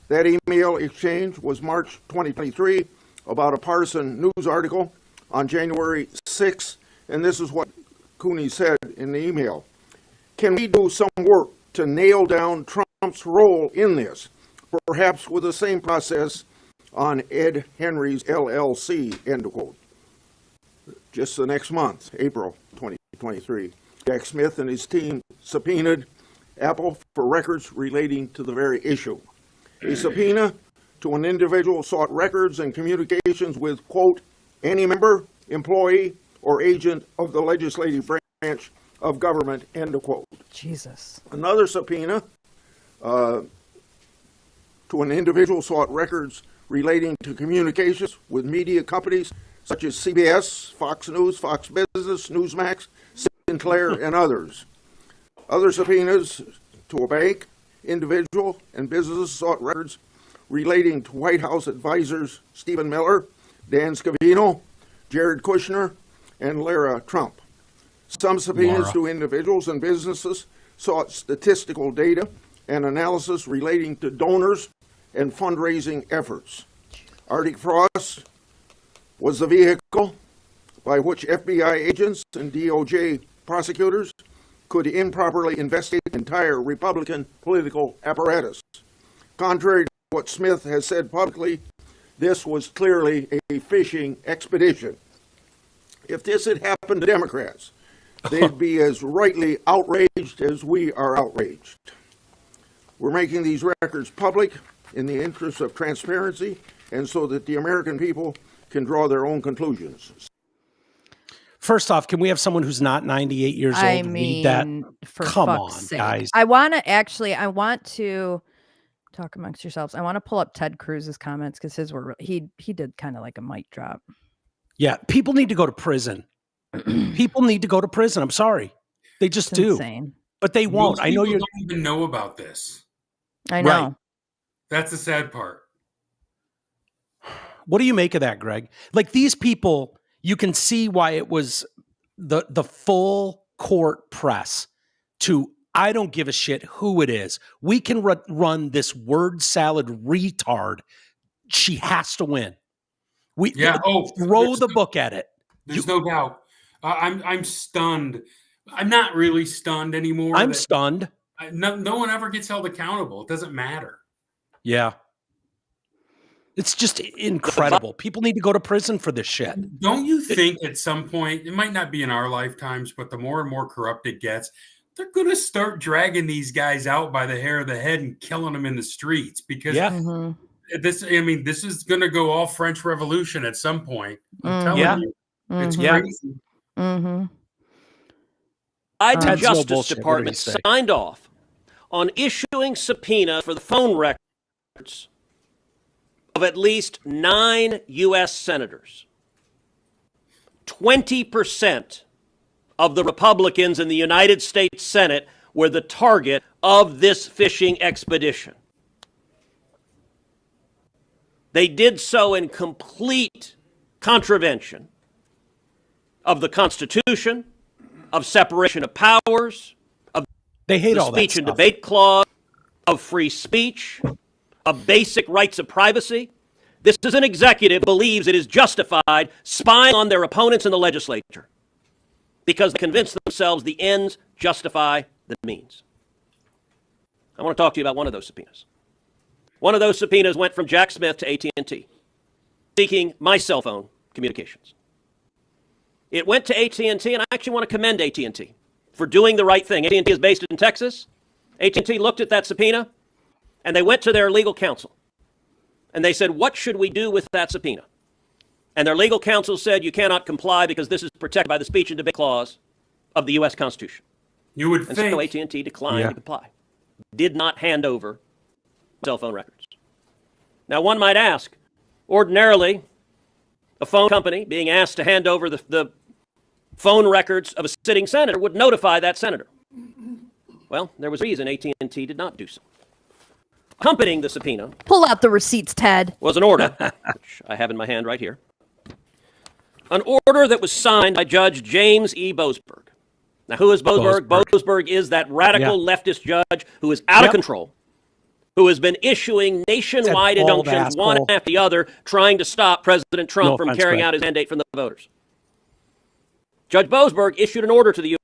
That email exchange was March 2023 about a partisan news article on January 6th, and this is what Cooney said in the email. Can we do some work to nail down Trump's role in this, perhaps with the same process on Ed Henry's LLC, end quote. Just the next month, April 2023, Jack Smith and his team subpoenaed Apple for records relating to the very issue. A subpoena to an individual sought records and communications with, quote, any member, employee, or agent of the legislative branch of government, end quote. Jesus. Another subpoena to an individual sought records relating to communications with media companies such as CBS, Fox News, Fox Business, Newsmax, Sinclair, and others. Other subpoenas to a bank, individual, and businesses sought records relating to White House advisors Stephen Miller, Dan Scavino, Jared Kushner, and Lara Trump. Some subpoenas to individuals and businesses sought statistical data and analysis relating to donors and fundraising efforts. Arctic Frost was the vehicle by which FBI agents and DOJ prosecutors could improperly investigate the entire Republican political apparatus. Contrary to what Smith has said publicly, this was clearly a fishing expedition. If this had happened to Democrats, they'd be as rightly outraged as we are outraged. We're making these records public in the interest of transparency and so that the American people can draw their own conclusions. First off, can we have someone who's not 98 years old read that? Come on, sake. guys. I want to talk amongst yourselves. I want to pull up Ted Cruz's comments because his were he did kind of like a mic drop. Yeah, people need to go to prison. People need to go to prison. I'm sorry. They just do. Insane. But they won't. I know don't even know about this. I know. Right. That's the sad part. What do you make of that, Greg? Like these people, you can see why it was the full court press to, I don't give a shit who it is. We can run this word salad retard. She has to win. Throw the book at it. There's no doubt. I'm stunned. I'm not really stunned anymore. I'm stunned. No one ever gets held accountable. It doesn't matter. Yeah. It's just incredible. People need to go to prison for this shit. Don't you think at some point, it might not be in our lifetimes, but the more and more corrupt it gets, they're going to start dragging these guys out by the hair of the head and killing them in the streets? Because this is going to go all French Revolution at some point. I'm telling you. It's crazy. Mm-hmm. The Justice Department signed off on issuing subpoena for the phone records of at least 9 U.S. senators. 20% of the Republicans in the United States Senate were the target of this fishing expedition. They did so in complete contravention of the Constitution, of separation of powers, of they hate the all speech that and stuff. debate clause, of free speech, of basic rights of privacy. This is an executive who believes it is justified spying on their opponents in the legislature because they convince themselves the ends justify the means. I want to talk to you about one of those subpoenas. One of those subpoenas went from Jack Smith to AT&T, seeking my cell phone communications. It went to AT&T, and I actually want to commend AT&T for doing the right thing. AT&T is based in Texas. AT&T looked at that subpoena, and they went to their legal counsel. And they said, what should we do with that subpoena? And their legal counsel said, you cannot comply because this is protected by the speech and debate clause of the U.S. Constitution. You would think. So AT&T declined to comply. Did not hand over cell phone records. Now, one might ask, ordinarily, a phone company being asked to hand over the phone records of a sitting senator would notify that senator. Well, there was a reason AT&T did not do so. Accompanying the subpoena, pull out the receipts, Ted, was an order, which I have in my hand right here. An order that was signed by Judge James E. Boasberg. Now, who is Boasberg? Boasberg is that radical leftist judge who is out of control, who has been issuing nationwide injunctions one after the other, trying to stop President Trump from carrying out his mandate from the voters. Judge Boasberg issued an order to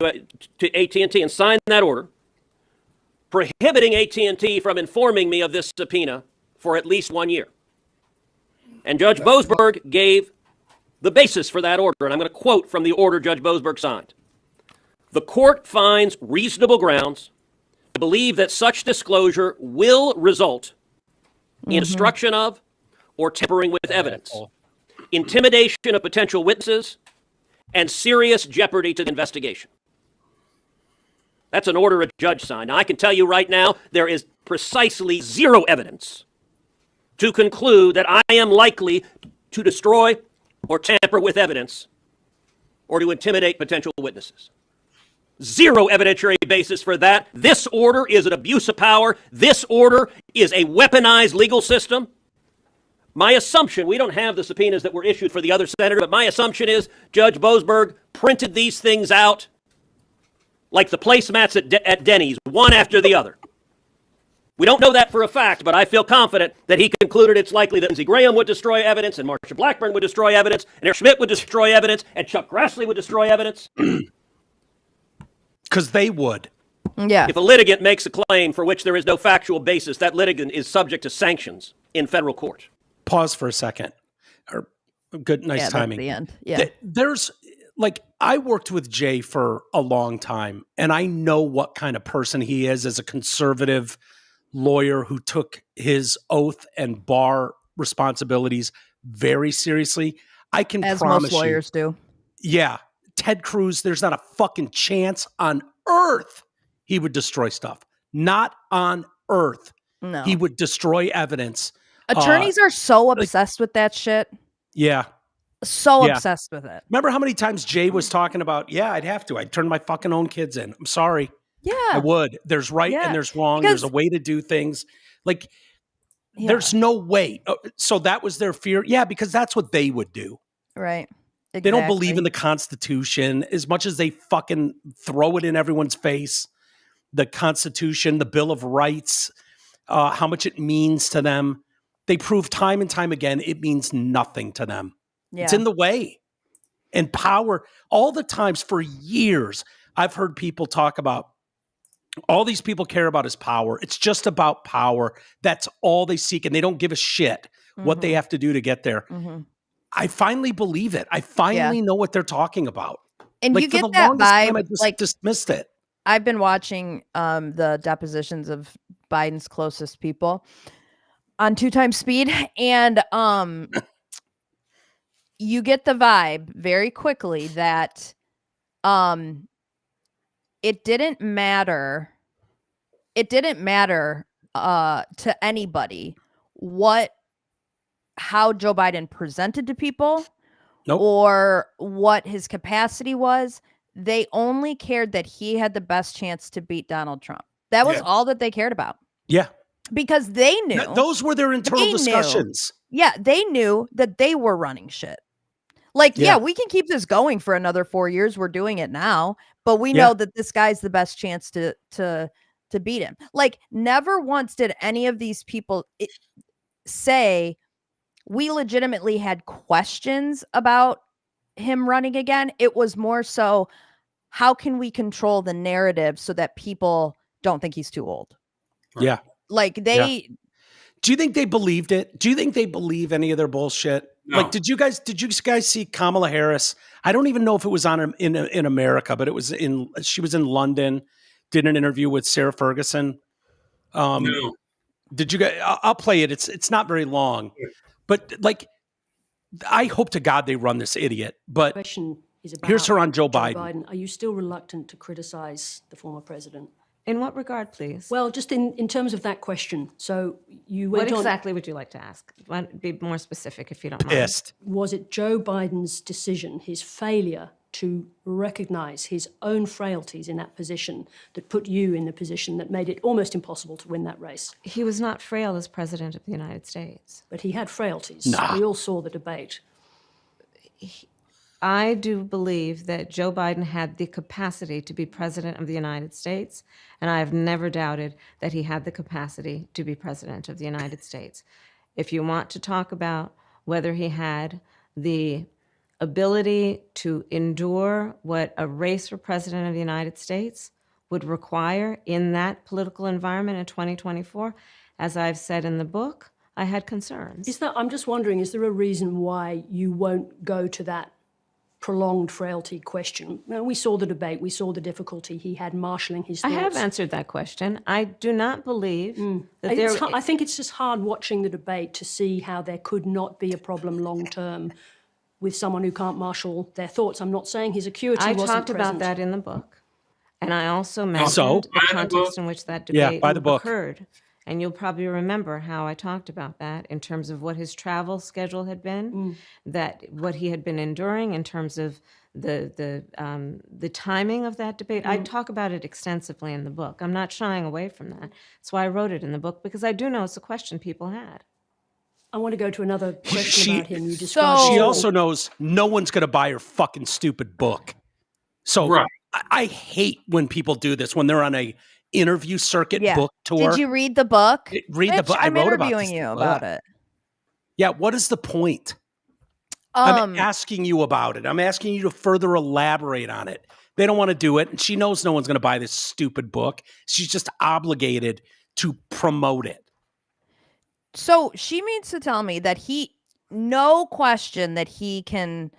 AT&T and signed that order, prohibiting AT&T from informing me of this subpoena for at least 1 year. And Judge Boasberg gave the basis for that order, and I'm going to quote from the order Judge Boasberg signed. The court finds reasonable grounds to believe that such disclosure will result in obstruction of or tampering with evidence, intimidation of potential witnesses, and serious jeopardy to the investigation. That's an order a judge signed. Now, I can tell you right now, there is precisely zero evidence to conclude that I am likely to destroy or tamper with evidence or to intimidate potential witnesses. Zero evidentiary basis for that. This order is an abuse of power. This order is a weaponized legal system. My assumption, we don't have the subpoenas that were issued for the other senator, but my assumption is Judge Boasberg printed these things out like the placemats at Denny's, one after the other. We don't know that for a fact, but I feel confident that he concluded it's likely that Lindsey Graham would destroy evidence, and Marsha Blackburn would destroy evidence, and Eric Schmidt would destroy evidence, and Chuck Grassley would destroy evidence. Because they would. Yeah. If a litigant makes a claim for which there is no factual basis, that litigant is subject to sanctions in federal court. Pause for a second. Good, nice timing. That's the end. Yeah. There's like, I worked with Jay for a long time, and I know what kind of person he is as a conservative lawyer who took his oath and bar responsibilities very seriously. I can as promise most lawyers you, do. Yeah. Ted Cruz, there's not a fucking chance on earth he would destroy stuff. Not on earth. No. He would destroy evidence. Attorneys are so obsessed with that shit. Yeah. So obsessed with it. Remember how many times Jay was talking about, I'd have to. I'd turn my fucking own kids in. I'm sorry. Yeah. I would. There's right and there's wrong. There's a way to do things. Like, there's no way. So that was their fear. Yeah, because that's what they would do. Right. Exactly. They don't believe in the Constitution as much as they fucking throw it in everyone's face. The Constitution, the Bill of Rights, how much it means to them. They prove time and time again it means nothing to them. Yeah. It's in the way. And power, all the times for years, I've heard people talk about, all these people care about is power. It's just about power. That's all they seek. And they don't give a shit what they have to do to get there. I finally believe it. I finally know what they're talking about. And you get that vibe. I just dismissed it. I've been watching the depositions of Biden's closest people on 2x speed. And you get the vibe very quickly that it didn't matter to anybody how Joe Biden presented to people or what his capacity was. They only cared that he had the best chance to beat Donald Trump. That was all that they cared about. Yeah. Because they knew. Those were their internal discussions. They knew that they were running shit. Like, we can keep this going for another 4 years. We're doing it now. But we know that this guy's the best chance to beat him. Like, never once did any of these people say we legitimately had questions about him running again. It was more so, how can we control the narrative so that people don't think he's too old? Yeah. Like they. Do you think they believed it? Do you think they believe any of their bullshit? No. Like, did you guys see Kamala Harris? I don't even know if it was on in America, but she was in London, did an interview with Sarah Ferguson. No. Did you guys? I'll play it. It's not very long, but like, I hope to God they run this idiot. But here's her on Joe Biden. Are you still reluctant to criticize the former president? In what regard, please? Well, just in terms of that question. So you went What exactly would you like to ask? Be more specific if you don't mind. Pissed. Was it Joe Biden's decision, his failure to recognize his own frailties in that position, that put you in the position that made it almost impossible to win that race? He was not frail as president of the United States. But he had frailties. Nah. We all saw the debate. I do believe that Joe Biden had the capacity to be president of the United States, and I have never doubted that he had the capacity to be president of the United States. If you want to talk about whether he had the ability to endure what a race for president of the United States would require in that political environment in 2024, as I've said in the book, I had concerns. I'm just wondering, is there a reason why you won't go to that prolonged frailty question? Now, we saw the debate, we saw the difficulty he had marshalling his thoughts. I have answered that question. I do not believe that I think it's just hard watching the debate to see how there could not be a problem long term with someone who can't marshal their thoughts. I'm not saying his acuity wasn't present. I talked about that in the book. And I also mentioned the context in which that debate occurred. And you'll probably remember how I talked about that in terms of what his travel schedule had been, that what he had been enduring in terms of the timing of that debate. I talk about it extensively in the book. I'm not shying away from that. That's why I wrote it in the book, because I do know it's a question people had. I want to go to another question about him. You described. She also knows no one's going to buy her fucking stupid book. So I hate when people do this, when they're on a interview circuit book tour. Did you read the book? Read the book. I wrote about interviewing you about it. Yeah. What is the point? I'm asking you about it. I'm asking you to further elaborate on it. They don't want to do it. And she knows no one's going to buy this stupid book. She's just obligated to promote it. So she means to tell me that no question that he can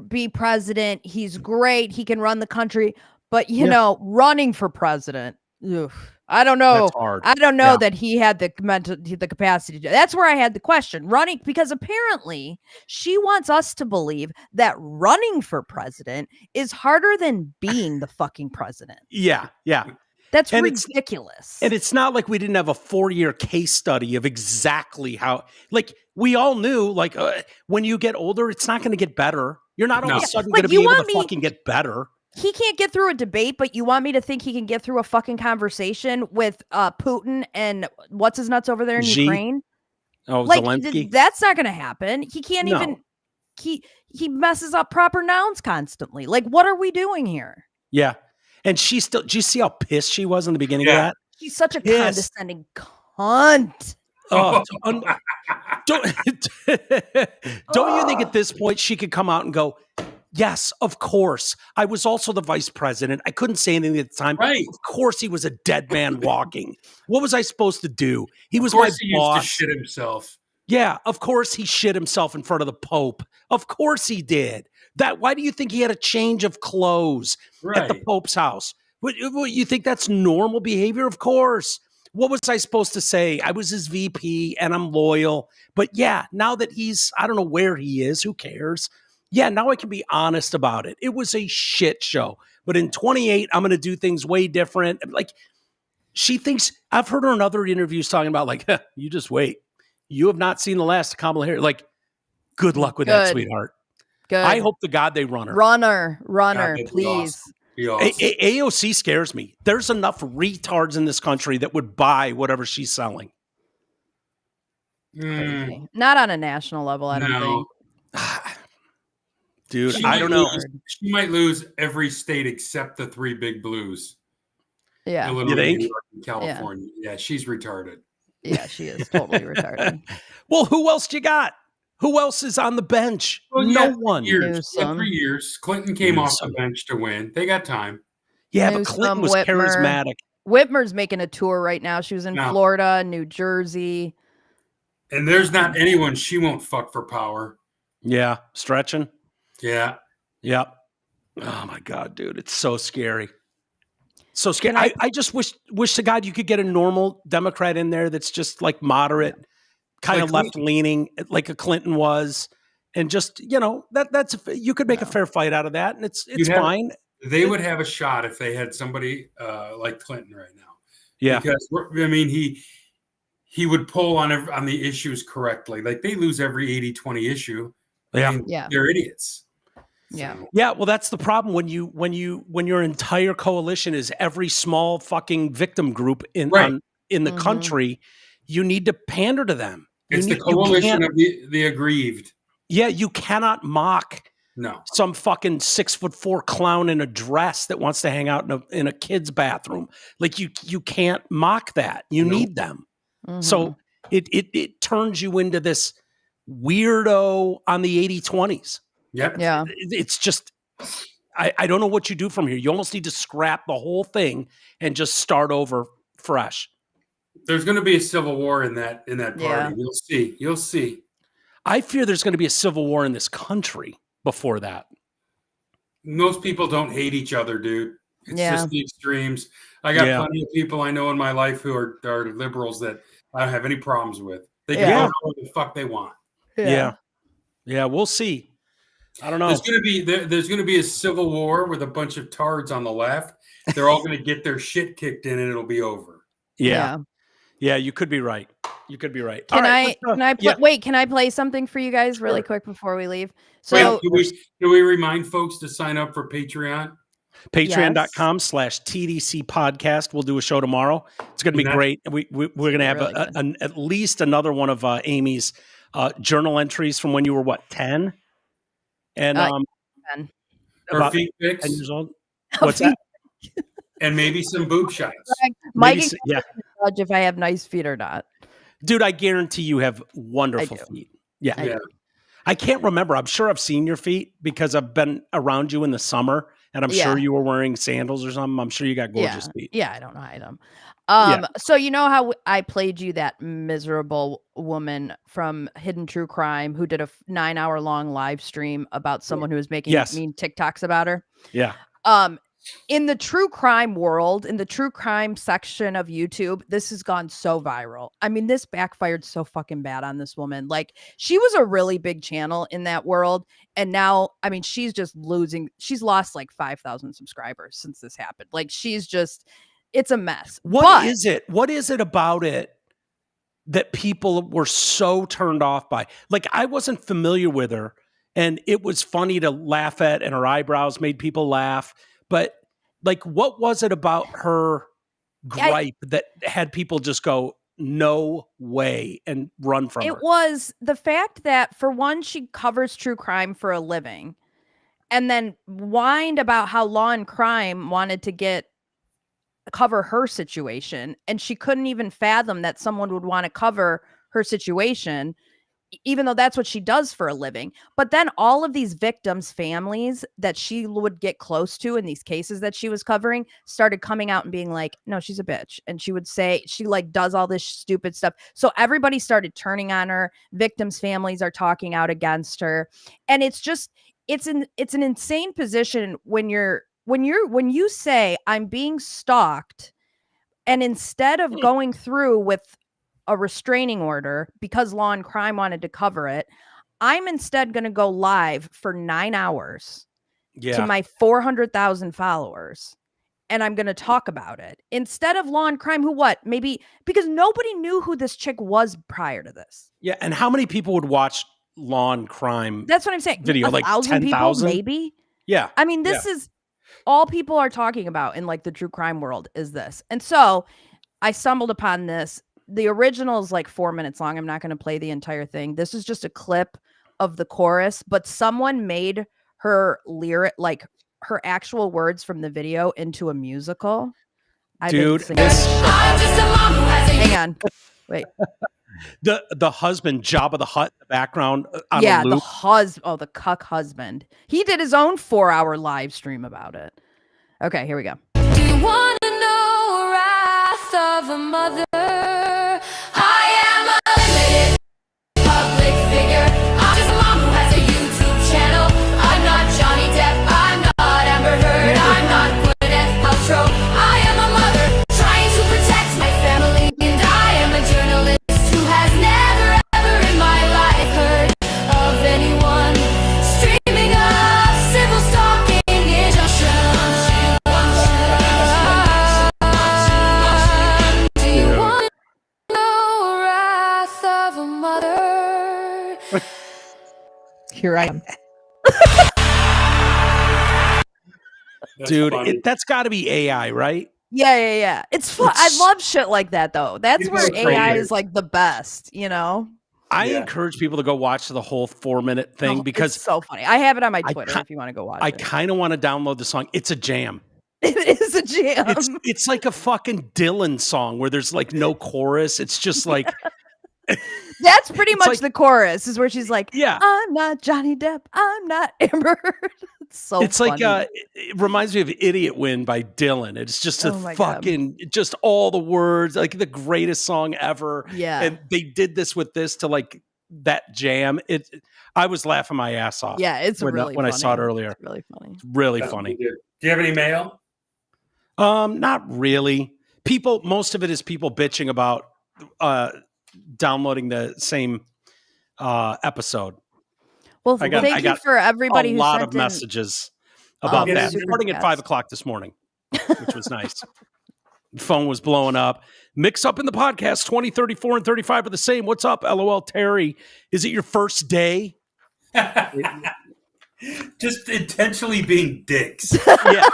be president. He's great. He can run the country. But, you know, running for president, I don't know. That's hard. I don't know that he had the capacity to do. That's where I had the question. Running, because apparently she wants us to believe that running for president is harder than being the fucking president. Yeah. That's ridiculous. And it's not like we didn't have a 4-year case study of exactly how, like, we all knew, like, when you get older, it's not going to get better. You're not all of a sudden going to be able to fucking get better. he can't get through a debate, but you want me to think he can get through a fucking conversation with Putin and what's his nuts over there in Ukraine? Oh, like, Zelensky? That's not going to happen. He can't even. He messes up proper nouns constantly. Like, what are we doing here? Yeah, and she still. Do you see how pissed she was in the beginning of that? She's such a condescending cunt. Oh, don't you think at this point she could come out and go, yes, of course. I was also the vice president. I couldn't say anything at the time. Right. Of course he was a dead man walking. What was I supposed to do? He was my boss. Used to shit himself. Yeah, of course he shit himself in front of the Pope. Of course he did. Why do you think he had a change of clothes at the Pope's house? What, you think that's normal behavior? Of course. What was I supposed to say? I was his VP and I'm loyal. But yeah, now that I don't know where he is, who cares? Yeah, now I can be honest about it. It was a shit show. But in 28, I'm going to do things way different. Like, she thinks, I've heard her in other interviews talking about, like, you just wait. You have not seen the last of Kamala Harris. Like, good luck with that, sweetheart. Good. I hope to God they run her. Runner, please. Awesome. AOC scares me. There's enough retards in this country that would buy whatever she's selling. Not on a national level, I don't think. Dude, I don't know. She might lose every state except the 3 big blues. Yeah. Illinois, New York, and California. Yeah, she's retarded. Yeah, she is totally retarded. Well, who else you got? Who else is on the bench? Well, no one. 3 years. Clinton came off the bench to win. They got time. Yeah, but Clinton was charismatic. Whitmer's making a tour right now. She was in Florida, New Jersey. And there's not anyone she won't fuck for power. Yeah, stretching. Yeah. Yep. Oh my God, dude. It's so scary. So scary. I just wish to God you could get a normal Democrat in there that's just like moderate, kind of left leaning, like a Clinton was. And just, that's you could make a fair fight out of that. And it's fine. They would have a shot if they had somebody like Clinton right now. Yeah. Because I mean, he would pull on the issues correctly. Like they lose every 80-20 issue. Yeah. They're idiots. Yeah. Yeah. Well, that's the problem when your entire coalition is every small fucking victim group in the country. You need to pander to them. It's the coalition of the aggrieved. Yeah, you cannot mock some fucking 6'4" clown in a dress that wants to hang out in a kid's bathroom. Like you can't mock that. You need them. Mm-hmm. So it turns you into this weirdo on the 80-20s. Yep. Yeah. It's just, I don't know what you do from here. You almost need to scrap the whole thing and just start over fresh. There's going to be a civil war in that party. Yeah. You'll see. I fear there's going to be a civil war in this country before that. Most people don't hate each other, dude. It's just the extremes. I got plenty of people I know in my life who are liberals that I don't have any problems with. They can vote whatever the fuck they want. Yeah. We'll see. I don't know. There's gonna be a civil war with a bunch of tards on the left. They're all gonna get their shit kicked in, and it'll be over. Yeah. You could be right. Can I play something for you guys really quick before we leave? So do we remind folks to sign up for Patreon? Patreon.com/TDC Podcast. We'll do a show tomorrow. It's going to be great. We're going to have at least another one of Amy's journal entries from when you were 10? And 10. Her feet pics. 10 years old. What's that? And maybe some boob shots. Mike can judge if I have nice feet or not. Dude, I guarantee you have wonderful feet. Yeah. I can't remember. I'm sure I've seen your feet because I've been around you in the summer, and I'm sure you were wearing sandals or something. I'm sure you got gorgeous feet. Yeah, I don't hide them. So you know how I played you that miserable woman from Hidden True Crime who did a 9-hour long live stream about someone who was making mean TikToks about her? Yeah. In the true crime world, in the true crime section of YouTube, this has gone so viral. I mean, this backfired so fucking bad on this woman. Like, she was a really big channel in that world. And now, I mean, she's just losing. She's lost like 5,000 subscribers since this happened. Like, it's a mess. What is it? What is it about it that people were so turned off by? Like, I wasn't familiar with her, and it was funny to laugh at, and her eyebrows made people laugh. but like, what was it about her gripe that had people just go, no way, and run from her? It was the fact that, for one, she covers true crime for a living, and then whined about how Law and Crime wanted to cover her situation, and she couldn't even fathom that someone would want to cover her situation, even though that's what she does for a living. But then all of these victims' families that she would get close to in these cases that she was covering started coming out and being like, no, she's a bitch. And she would say she like does all this stupid stuff. So everybody started turning on her. Victims' families are talking out against her. And it's just, it's an insane position when you say I'm being stalked, and instead of going through with a restraining order because Law and Crime wanted to cover it, I'm instead going to go live for 9 hours to my 400,000 followers, and I'm going to talk about it instead of Law and Crime, maybe because nobody knew who this chick was prior to this. Yeah, and how many people would watch Law and Crime? That's what I'm saying. Video, like 10,000 maybe. Yeah. I mean, this is all people are talking about in like the true crime world is this. And so I stumbled upon this. The original is like 4 minutes long. I'm not going to play the entire thing. This is just a clip of the chorus, but someone made her lyric, like her actual words from the video, into a musical. Dude, hang on. Wait. The husband, Jabba the Hutt, in the background. The cuck husband. He did his own 4-hour live stream about it. Okay, here we go. Do you want to know wrath of a mother? I am a limited public figure. I'm just a mom who has a YouTube channel. I'm not Johnny Depp. I'm not Amber Heard. I'm not Gwyneth Paltrow. I am a mother trying to protect my family, and I am a journalist who has never ever in my life heard of anyone streaming of civil stalking injunctions. Do you want to know wrath of a mother? Here I am. Dude, that's got to be AI, right? Yeah. It's fun. I love shit like that, though. That's where AI is like the best, you know? I encourage people to go watch the whole 4-minute thing because it's so funny. I have it on my Twitter if you want to go watch it. I kind of want to download the song. It's a jam. It is a jam. It's like a fucking Dylan song where there's like no chorus. It's just like... That's pretty much the chorus is where she's like, yeah, I'm not Johnny Depp. I'm not Amber Heard. It's funny. Like, it reminds me of Idiot Win by Dylan. It's just just all the words, like the greatest song ever. Yeah. And they did this with this to like that jam. I was laughing my ass off. Yeah, it's when really when funny. I saw it earlier. It's really funny. It's really funny. Do you have any mail? Not really. Most of it is people bitching about downloading the same episode. Well, thank you for everybody who sent a lot of messages about that. Starting at 5:00 this morning, which was nice. The phone was blowing up. Mix up in the podcast. 20, 34, and 35 are the same. What's up, LOL Terry? Is it your first day? Just intentionally being dicks. Yeah.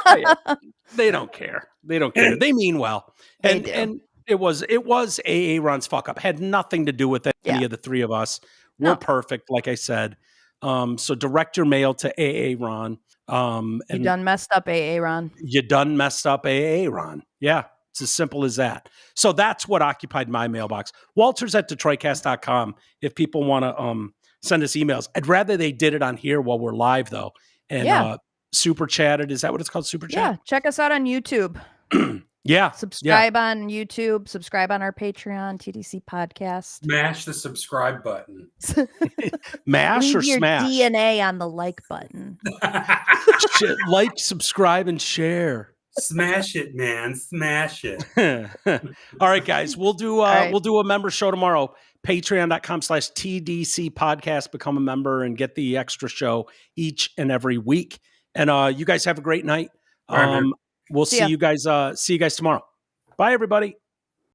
They don't care. They mean well. And it was AA Ron's fuck up. Had nothing to do with any of the three of us. We're perfect, like I said. So direct your mail to AA Ron. You done messed up, AA Ron. You done messed up, AA Ron. Yeah, it's as simple as that. So that's what occupied my mailbox. Walters at DetroitCast.com if people want to send us emails. I'd rather they did it on here while we're live, though. And super chatted. Is that what it's called? Super chat? Yeah, check us out on YouTube. Yeah. Subscribe on YouTube. Subscribe on our Patreon, TDC Podcast. Smash the subscribe button. Mash Leave or your smash? DNA on the like button. Like, subscribe, and share. Smash it, man. Smash it. All right, guys. We'll do a member show tomorrow. Patreon.com/TDC Podcast. Become a member and get the extra show each and every week. And you guys have a great night. We'll see you guys tomorrow. Bye, everybody.